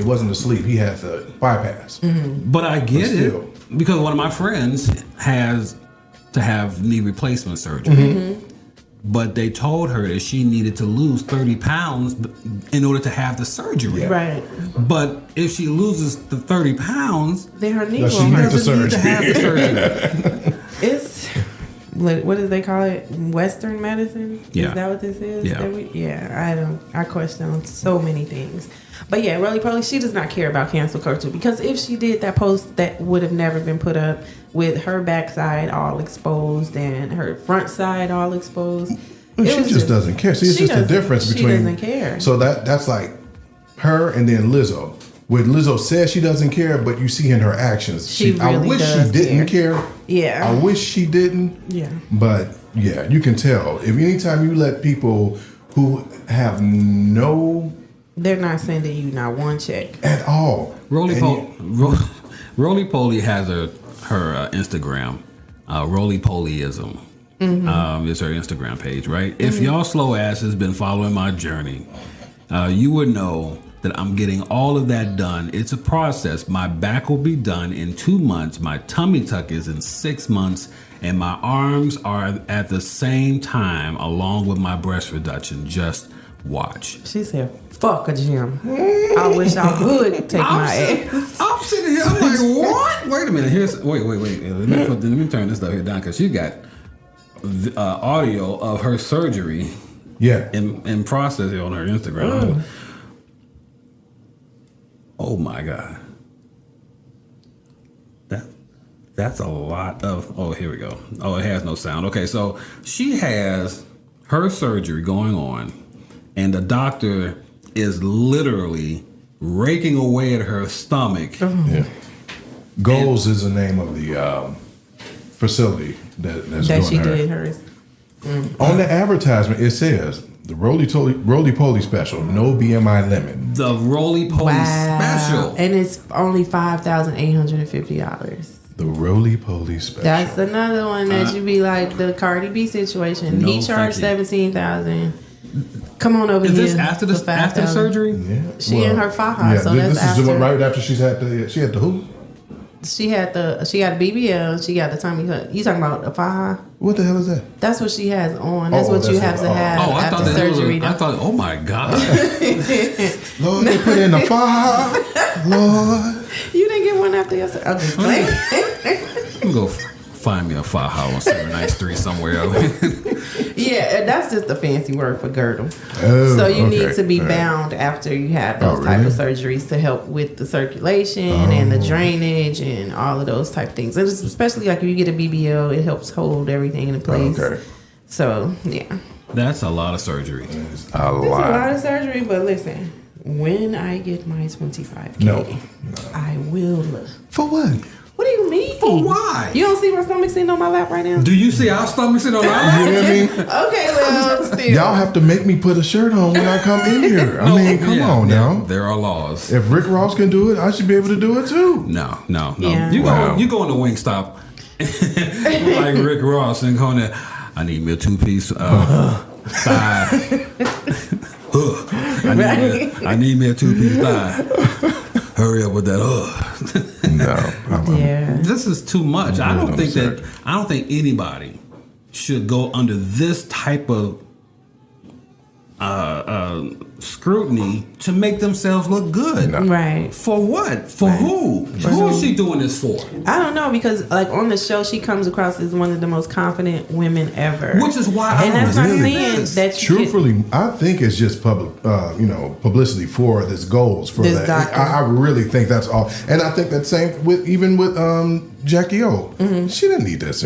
wasn't a sleep. He had the bypass. But I get it because one of my friends has to have knee replacement surgery. But they told her that she needed to lose 30 pounds in order to have the surgery. Right. But if she loses the 30 pounds, then her knee doesn't need to have the surgery. It's, what do they call it? Western medicine? Yeah. Is that what this is? Yeah. I question on so many things. But yeah, Rollie Pollie, she does not care about cancel culture, because if she did, that post that would have never been put up with her backside all exposed and her front side all exposed. She just doesn't care. See, it's just the difference between. She doesn't care. So that's like her and then Lizzo. Where Lizzo says she doesn't care, but you see in her actions. She really I wish she didn't care. Yeah. I wish she didn't. Yeah. But yeah, you can tell. If anytime you let people who have no. They're not sending you not one check at all. Rollie Pollie has her Instagram. Rollie Pollieism is her Instagram page, right? If y'all slow asses been following my journey, you would know that I'm getting all of that done. It's a process. My back will be done in 2 months. My tummy tuck is in 6 months. And my arms are at the same time, along with my breast reduction. Just watch. She said, fuck a gym. I wish I would take my ass. I'm sitting here, I'm like, what? Wait a minute. Wait. Let me turn this stuff here down, because she got audio of her surgery in process on her Instagram. Oh my God. That's a lot of, here we go. Oh, it has no sound. Okay, so she has her surgery going on, and the doctor is literally raking away at her stomach. Yeah. Goals is the name of the facility that's that doing she her. did hers. On the advertisement, it says the Rollie Pollie special, no BMI limit. The Rollie Pollie special, and it's only $5,850. The Rollie Pollie special. That's another one that you be like the Cardi B situation. He charged $17,000. Come on over here. Is this after the surgery? Yeah. She in her faja, so that's after. This is right after she had the who? She got a BBL. She got the tummy cut. You talking about a faja? What the hell is that? That's what she has on. That's what you have to have after surgery. I thought, oh my God. Lord, they put in the faja. Lord. You didn't get one after your surgery. Okay. I'm going to find me a faja on 7 Street somewhere. Yeah, that's just a fancy word for girdle. Oh, so you need to be bound after you have those type of surgeries to help with the circulation and the drainage and all of those type of things. And especially like if you get a BBL, it helps hold everything in place. Okay. So, yeah. That's a lot of surgery. It's a lot of surgery, but listen, when I get my 25K, no. I will. For what? What do you mean? For why? You don't see my stomach sitting on my lap right now? Do you see our stomach sitting on our lap? You know what I mean? Okay, well, still. Y'all have to make me put a shirt on when I come in here. I mean, come on now. There are laws. If Rick Ross can do it, I should be able to do it too. No. Yeah. You go in the Wingstop like Rick Ross and go in there. I need me a 2-piece thigh. I need me a 2-piece thigh. Hurry up with that. Yeah. This is too much. I don't think anybody should go under this type of scrutiny to make themselves look good. No. Right. For what? For who? Who is she doing this for? I don't know, because like on the show, she comes across as one of the most confident women ever. Which is why and that's not saying that you truthfully, I think it's just publicity for this goals for this that. doctor. I really think that's all, and I think that same with Jacky Oh. Mm-hmm. She didn't need this.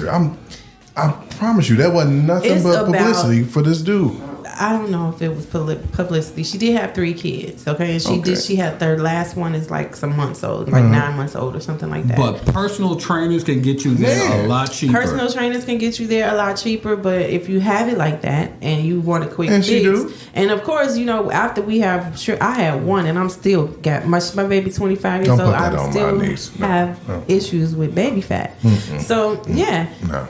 I promise you, that wasn't nothing but publicity for this dude. I don't know if it was publicity. She did have 3 kids, okay? And she had their last one is like some months old, like 9 months old or something like that. But personal trainers can get you there a lot cheaper. Personal trainers can get you there a lot cheaper, but if you have it like that and you want a quick And she fix, do. and of course, after we have, I had one, and I'm still got my baby 25 years Don't old. put that I on still my niece. No. have issues with baby fat. So yeah. No.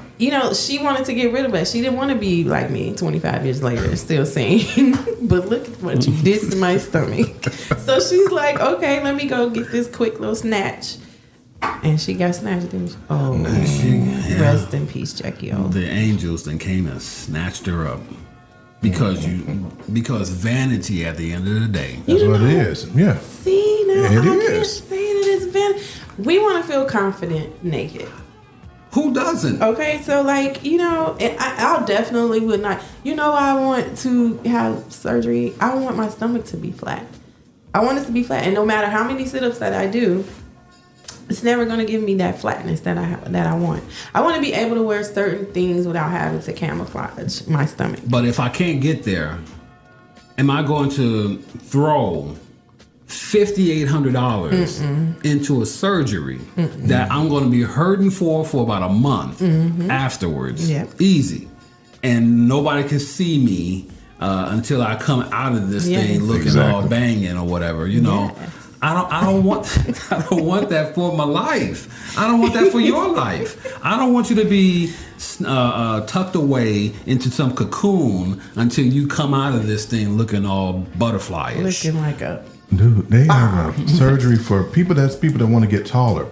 She wanted to get rid of it. She didn't want to be like me 25 years later, still saying, but look at what you did to my stomach. So she's like, okay, let me go get this quick little snatch. And she got snatched. Rest in peace, Jacky Oh. The angels then came and snatched her up. Because vanity at the end of the day. That's what it is. Yeah. See, now It I can't is. say that it's vanity. We want to feel confident naked. Who doesn't? Okay, so I'll definitely would not. I want to have surgery. I want my stomach to be flat. I want it to be flat, and no matter how many sit-ups that I do, it's never going to give me that flatness that I want. I want to be able to wear certain things without having to camouflage my stomach. But if I can't get there, am I going to throw $5,800 into a surgery that I'm going to be hurting for about a month afterwards? Yep. Easy. And nobody can see me until I come out of this thing looking all banging or whatever, Yes. I don't want that for my life. I don't want that for your life. I don't want you to be tucked away into some cocoon until you come out of this thing looking all butterfly-ish. Looking like a... Dude, they have a surgery for people that want to get taller.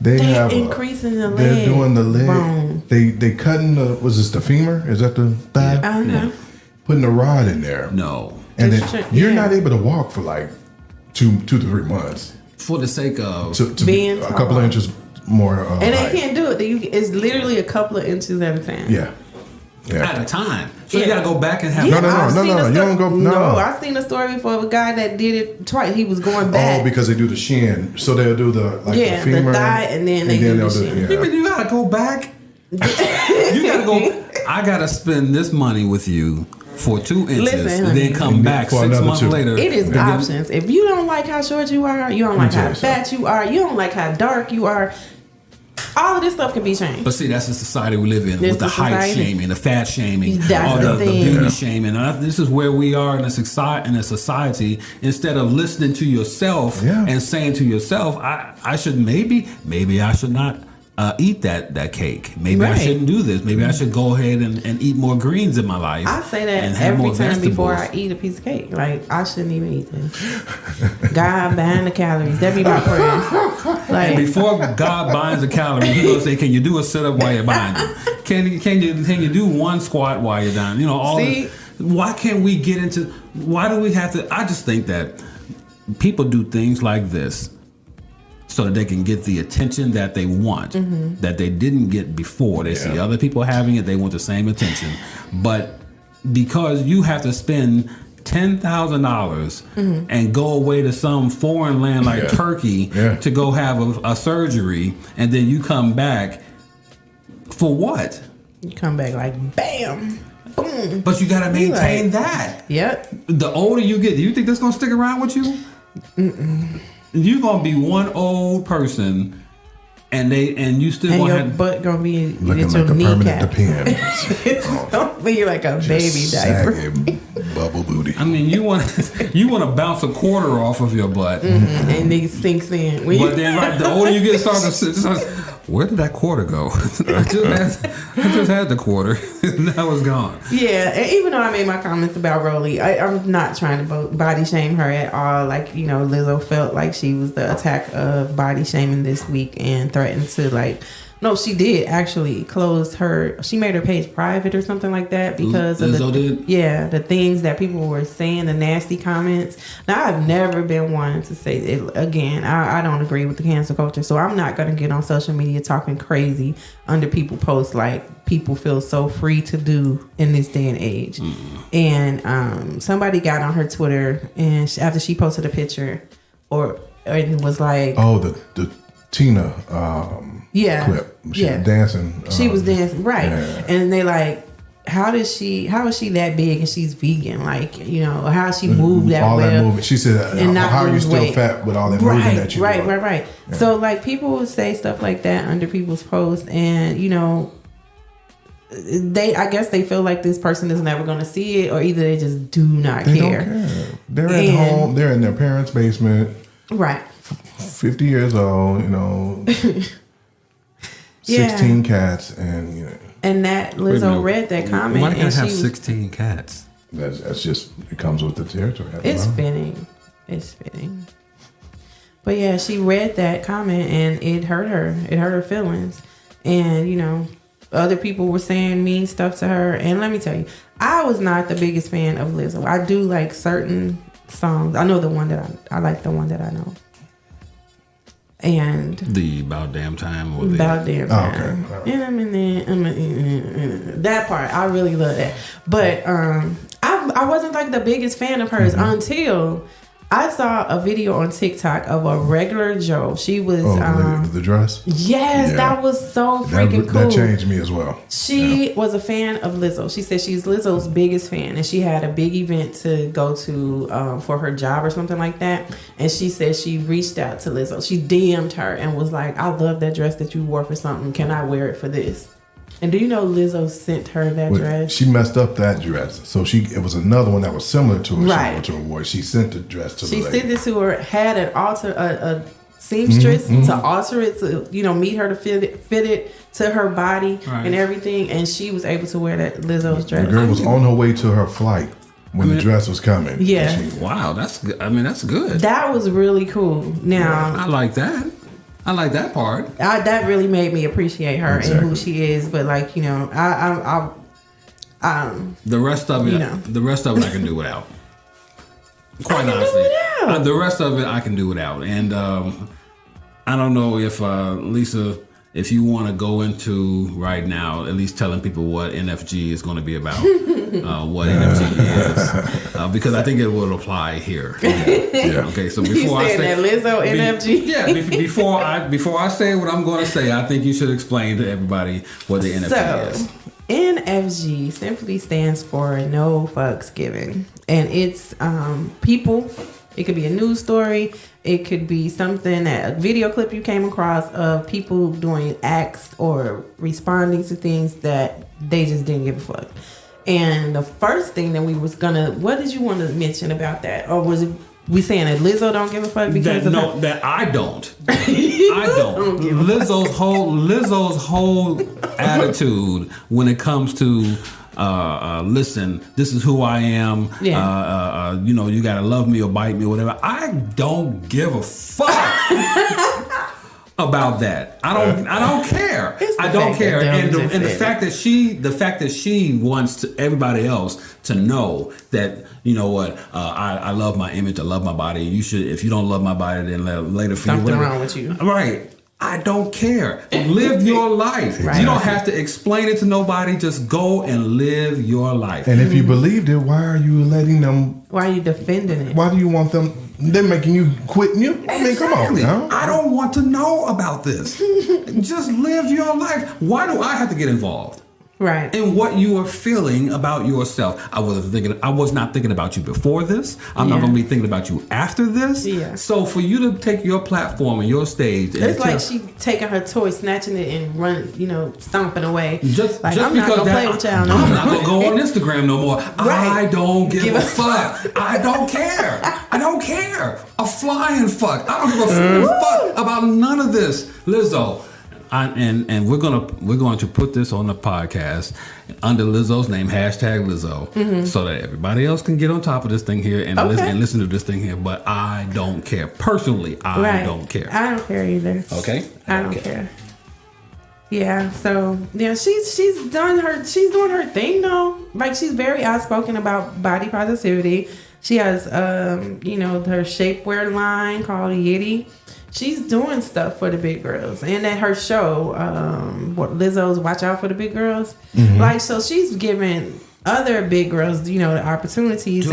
They have increasing the leg. They're doing the leg. bone. They cutting the the femur? Is that the thigh? Uh-huh. Putting a rod in there. No. And It's then true, you're yeah. not able to walk for like 2 to 3 months. For the sake of... To Being be a couple tall. of inches more. And they can't do it. It's literally a couple of inches at a time. Yeah. At a time. So you got to go back and have... No. I've seen a You don't go. No. I've seen a story before of a guy that did it twice. He was going back. Oh, because they do the shin. So they'll do the femur. the thigh, and then they do the shin. You got to go back. You got to go... I got to spend this money with you for 2 inches, Listen, and honey. then come back For 6 another months 2. later. It is and then- options. If you don't like how short you are, you don't like tell how you fat you are, you don't like how dark you are, all of this stuff can be changed. But see, that's the society we live in, This with the is height society. shaming, the fat shaming, That's all the the thing. beauty shaming. This is where we are in a society. Instead of listening to yourself and saying to yourself, I should maybe I should not eat that cake. Maybe I Right. shouldn't do this. Maybe I should go ahead and eat more greens in my life. I say that and have every more time before I vegetables. eat a piece of cake. Like, I shouldn't even eat this. God, ban the calories. That be my prayer. And Like, before God binds the calories, He's gonna say, "Can you do a sit up while you're binding? Can you do one squat while you're down? See? Why can't we get into? Why do we have to? I just think that people do things like this so that they can get the attention that they want, that they didn't get before. They see other people having it, they want the same attention, but because you have to spend $10,000 and go away to some foreign land like Turkey to go have a surgery, and then you come back for what? you come back like, bam, boom. But you got to maintain like- that. Yep. The older you get, do you think that's going to stick around with you? You're going to be one old person and you still and gonna your have butt gonna be looking at like your a permanent kneecap. depend. It's gonna be like a baby diaper. Saggy bubble booty. I mean, you want to bounce a quarter off of your butt, And it sinks in. but then the older you get, where did that quarter go? I just had the quarter, now it's gone. Yeah, and even though I made my comments about Rollie, I'm not trying to body shame her at all. Like, Lizzo felt like she was the attack of body shaming this week and threatened to no, she did actually she made her page private or something like that because Lizzo of the things that people were saying, the nasty comments. Now, I've never been one to say it again. I don't agree with the cancel culture, so I'm not going to get on social media talking crazy under people posts like people feel so free to do in this day and age. And somebody got on her Twitter and after she posted a picture and was like, oh, the Tina clip. She was dancing. She was dancing, right. Yeah. And they like, how is she that big and she's vegan? Like, how she moved that all well. That movement. She said, and not how are you still weight. fat with all that moving that you do? Right. Yeah. So like people will say stuff like that under people's posts and, I guess they feel like this person is never going to see it or either they just do not care. Don't care. They're at home. They're in their parents' basement. Right. 50 years old, 16 cats, and and that Lizzo read that comment. Why can't and have 16 cats? That's just it comes with the territory. It's fitting. It's fitting. But yeah, she read that comment and it hurt her. It hurt her feelings, and other people were saying mean stuff to her. And let me tell you, I was not the biggest fan of Lizzo. I do like certain songs. I know the one that I like the one that I know. And the About Damn Time or About Damn Time. Okay. And that part, I really love that. But I wasn't like the biggest fan of hers until I saw a video on TikTok of a regular Joe. She was the dress. Yes, that was so freaking cool. That changed me as well. She was a fan of Lizzo. She said she's Lizzo's biggest fan, and she had a big event to go to for her job or something like that. And she said she reached out to Lizzo. She DM'd her and was like, "I love that dress that you wore for something. Can I wear it for this?" And do you know Lizzo sent her that dress? She messed up that dress. So it was another one that was similar to her. Right. Similar to her wore. She sent the dress to the lady. She sent it to her, had a seamstress to alter it to, meet her to fit it to her body and everything. And she was able to wear that Lizzo's dress. The girl was on her way to her flight when the dress was coming. Yeah. Wow, that's good. I mean, that's good. That was really cool. Now, I like that. I like that part. That really made me appreciate her and who she is. But like, the rest of it, the rest of it I can do without. Quite honestly, the rest of it I can do without. And I don't know if Lisa, if you want to go into right now, at least telling people what NFG is going to be about, what NFG is, because I think it will apply here. Yeah. Okay, so before I say that Lizzo NFG, before I say what I'm going to say, I think you should explain to everybody what the NFG is. NFG simply stands for No Fucks Given, and it's people. It could be a news story. It could be something a video clip you came across of people doing acts or responding to things that they just didn't give a fuck. And the first thing that we was what did you want to mention about that? Or was it we saying that Lizzo don't give a fuck because that I don't. I don't. Lizzo's whole attitude when it comes to listen, this is who I am. Yeah. You gotta love me or bite me or whatever. I don't give a fuck about that. I don't care. I don't care. And the fact that she wants everybody else to know that, you know what, I love my image, I love my body. You should, if you don't love my body, then later feel something wrong with you. Right. I don't care. Live your life. Right. You don't have to explain it to nobody. Just go and live your life. And if you believed it, why are you letting them? Why are you defending it? Why do you want them? They're making you quit. I mean, come on now. I don't want to know about this. Just live your life. Why do I have to get involved? Right. And what you are feeling about yourself. I was not thinking about you before this. I'm not going to be thinking about you after this. Yeah. So for you to take your platform and your stage, it's like she taking her toy, snatching it, and running, stomping away. Just I'm because not gonna play with y'all no more. I'm not gonna go on Instagram no more. Right. I don't give a fuck. I don't care. I don't care. A flying fuck. I don't give a fuck about none of this, Lizzo. And we're going to put this on the podcast under Lizzo's name, #Lizzo, so that everybody else can get on top of this thing here and listen to this thing here. But I don't care. Personally, I don't care. I don't care either. Okay? I don't care. Yeah, so she's doing her thing though. Like, she's very outspoken about body positivity. She has her shapewear line called Yitty. She's doing stuff for the big girls, and at her show, Lizzo's Watch Out for the Big Girls. Like, so she's giving other big girls, the opportunities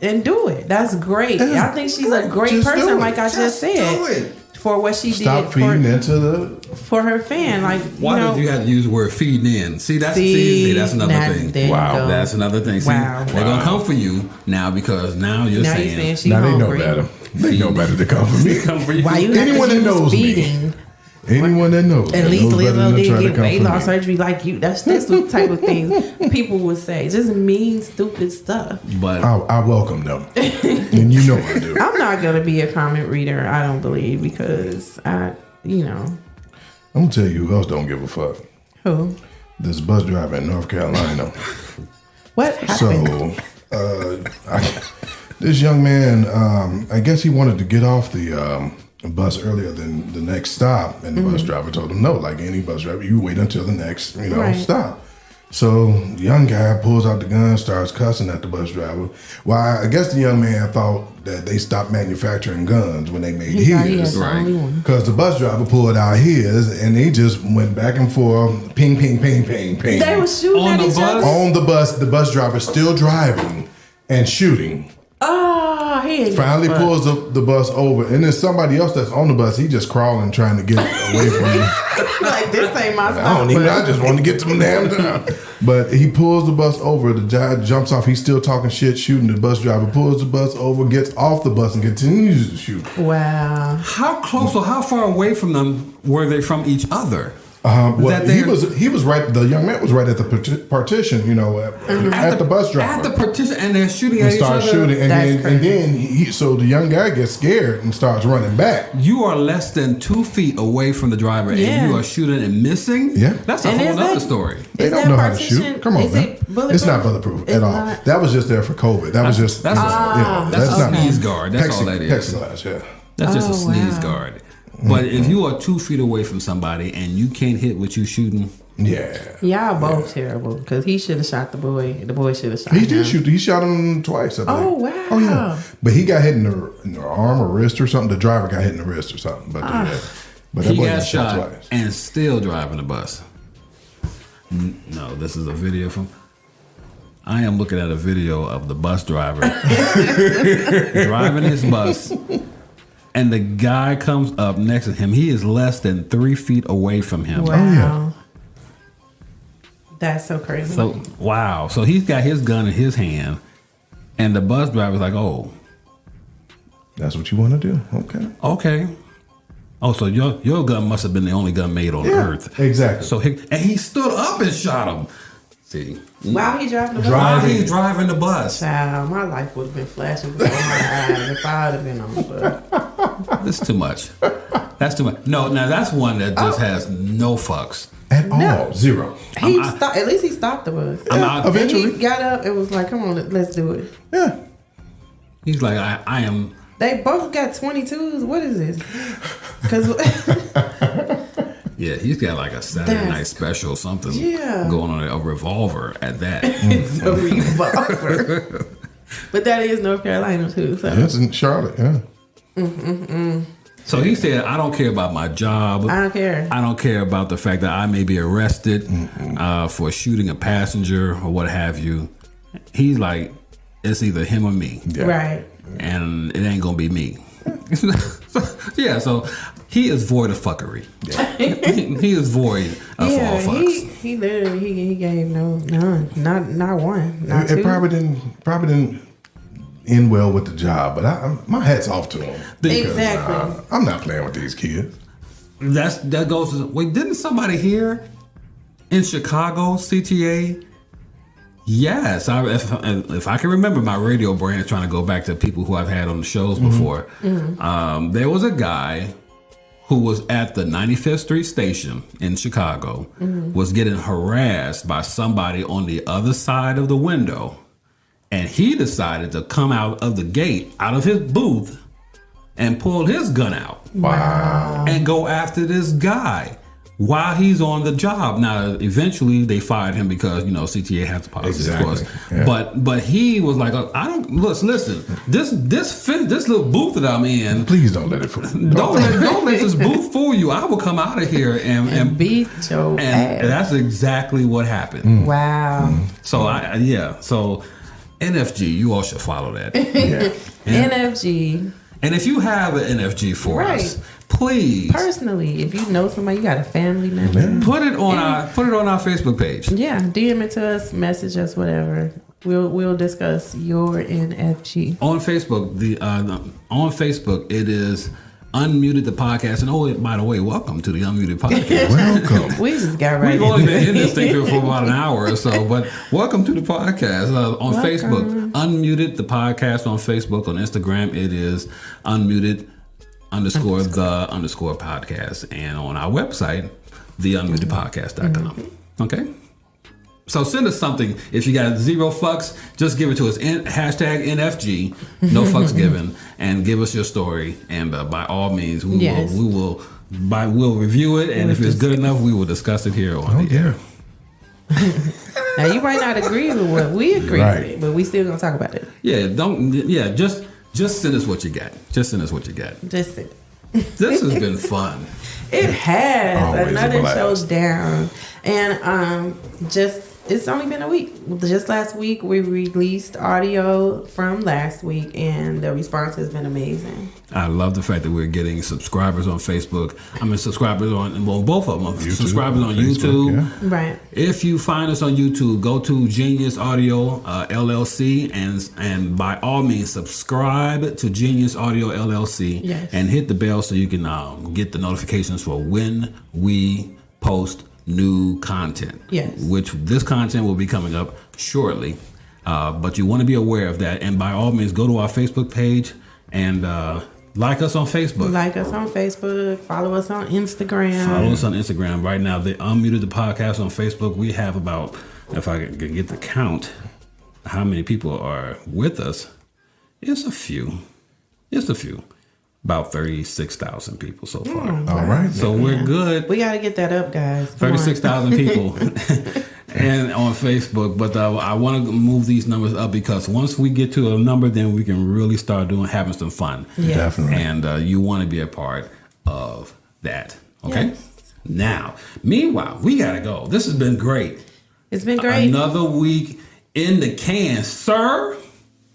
and do it. That's great. Yeah, I think she's a great person, like I just said. For what she Stop did feeding for her fan. Like, why did you have to use the word feeding in? See, that's another thing. Wow, that's another thing. See, they're gonna come for you now because now you're saying she now hungry. they know better. They know better to come for me. Come for you. Why you anyone that knows feeding? me? Anyone that knows. At least Lizzo did get weight loss me. surgery like you. That's the type of things people would say. Just mean, stupid stuff. But I welcome them, and you know I do. I'm not gonna be a comment reader. I don't believe, because I'm gonna tell you who else don't give a fuck. Who? This bus driver in North Carolina. What happened? So, this young man, I guess he wanted to get off the bus earlier than the next stop, and the bus driver told him no. Like any bus driver, you wait until the next stop. So the young guy pulls out the gun, starts cussing at the bus driver. Well, I guess the young man thought that they stopped manufacturing guns when they made his, right? Because the bus driver pulled out his, and he just went back and forth, ping, ping, ping, ping, ping. They were shooting on at the each bus. other. On the bus, the bus driver still driving and shooting. Oh, he ain't Finally pulls the bus over, and then somebody else that's on the bus, he just crawling, trying to get away from him. like, this ain't my stop. I just want to get to them damn down. But he pulls the bus over. The guy jumps off. He's still talking shit, shooting. The bus driver pulls the bus over, gets off the bus, and continues to shoot. Wow. How close or how far away from them were they from each other? He was right. The young man was right at the partition, at the bus driver. At the partition, and they're shooting at each other. Shooting, and then so the young guy gets scared and starts running back. You are less than 2 feet away from the driver, and you are shooting and missing. Yeah, that's a whole other story. They don't know how to shoot. Come on, man. It's not bulletproof at all. That was just there for COVID. That was just that's a sneeze guard. That's all that is. Plexiglass, yeah. That's just a sneeze guard. But if you are 2 feet away from somebody and you can't hit what you shooting, y'all both terrible. Because he should have shot the boy. The boy should have shot him. He did shoot. He shot him twice. I think. Oh wow! Oh yeah. But he got hit in the arm or wrist or something. The driver got hit in the wrist or something. But that he boy got shot twice and still driving the bus. No, this is a video from. I am looking at a video of the bus driver driving his bus. And the guy comes up next to him. He is less than 3 feet away from him. Wow. Oh, yeah. That's so crazy. So, wow. So he's got his gun in his hand. And the bus driver's like, oh. That's what you want to do. Okay. Oh, so your gun must have been the only gun made on Earth. Exactly. So he stood up and shot him. See. While he driving the bus? While he's driving the bus. Child, my life would have been flashing before my eyes if I would have been on the bus. That's too much. That's too much. No, now that's one that just has no fucks. At all. Zero. At least he stopped the bus. Eventually. He got up and was like, come on, let's do it. Yeah. He's like, I am. They both got 22s. What is this? Yeah, he's got like a Saturday Night Special or something going on, a revolver at that. It's a revolver. But that is North Carolina too. So. It's in Charlotte, yeah. So he said, I don't care about my job. I don't care. I don't care about the fact that I may be arrested for shooting a passenger or what have you. He's like, it's either him or me. Yeah. Right. And it ain't going to be me. Yeah, so he is void of fuckery. Yeah. he is void of all fucks. He literally he gave none, not one, not two. It probably didn't end well with the job, but my hat's off to him. Exactly. I'm not playing with these kids. That goes. Wait, didn't somebody here in Chicago CTA? Yes, if I can remember my radio brand, trying to go back to people who I've had on the shows before. There was a guy who was at the 95th Street station in Chicago, was getting harassed by somebody on the other side of the window, and he decided to come out of the gate, out of his booth, and pull his gun out. Wow. And go after this guy while he's on the job. Now, eventually they fired him because, CTA has the policy, of course. Yeah. But he was like, I don't listen. This little booth that I'm in. Please don't let it fool you. Don't let this booth fool you. I will come out of here and beat your ass. And that's exactly what happened. Wow. So So NFG, you all should follow that. NFG. And if you have an NFG for us, please, personally, if you know somebody, you got a family member, put it on our Facebook page. Yeah, DM it to us, message us, whatever. We'll discuss your NFG on Facebook. On Facebook it is Unmuted the Podcast. And by the way, welcome to the Unmuted Podcast. Welcome. We just got right. We've only been in this thing for about an hour or so, but welcome to the podcast on Facebook. Unmuted the Podcast on Facebook. On Instagram it is Unmuted _the _podcast, and on our website, theunmutedpodcast.com. Okay? So send us something. If you got zero fucks, just give it to us. Hashtag NFG, no fucks given, and give us your story. And by all means, we'll review it, and if it's good enough, we will discuss it here on the air. Now you might not agree with what we agree with, but we still gonna talk about it. Just send us what you got. Just send us what you got. Just send it. This has been fun. It has. Always another show's down. And it's only been a week. Just last week we released audio from last week, and the response has been amazing. I love the fact that we're getting subscribers on Facebook. Subscribers on both of them. YouTube, subscribers on Facebook, YouTube. Yeah. Right. If you find us on YouTube, go to Genius Audio LLC and by all means subscribe to Genius Audio LLC. Yes. And hit the bell so you can get the notifications for when we post new content. Yes. Which this content will be coming up shortly. But you want to be aware of that. And by all means, go to our Facebook page and like us on Facebook. Like us on Facebook. Follow us on Instagram. Follow us on Instagram. Right now, they unmuted the podcast on Facebook. We have about, if I can get the count, how many people are with us. It's a few. About 36,000 people so far. All right. So we're good. We got to get that up, guys. 36,000 people and on Facebook. But I want to move these numbers up because once we get to a number, then we can really start having some fun. Yes. Definitely. And you want to be a part of that. Okay? Yes. Now, meanwhile, we got to go. This has been great. It's been great. Another week in the can, sir.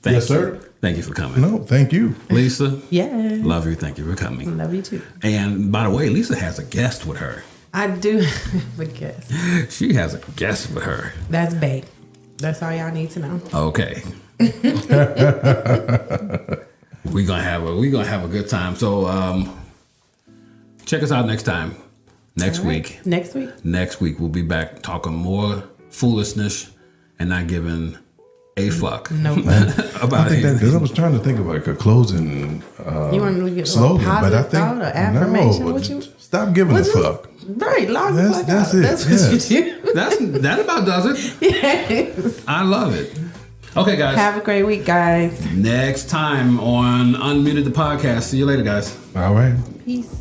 Yes, sir. Thank you for coming. No, thank you. Lisa. Yes. Love you. Thank you for coming. Love you too. And by the way, Lisa has a guest with her. I do have a guest. She has a guest with her. That's Bae. That's all y'all need to know. Okay. We're gonna have a good time. So check us out next time. Next week. Next week. Next week we'll be back talking more foolishness and not giving a fuck about it. Because I was trying to think of like a closing you want to get slogan, but I think thought or affirmation? no. Stop giving a fuck. Right, lock the fuck that's out. it. That's what you do. That about does it. Yes. I love it. Okay, guys. Have a great week, guys. Next time on Unmuted the Podcast. See you later, guys. All right. Peace.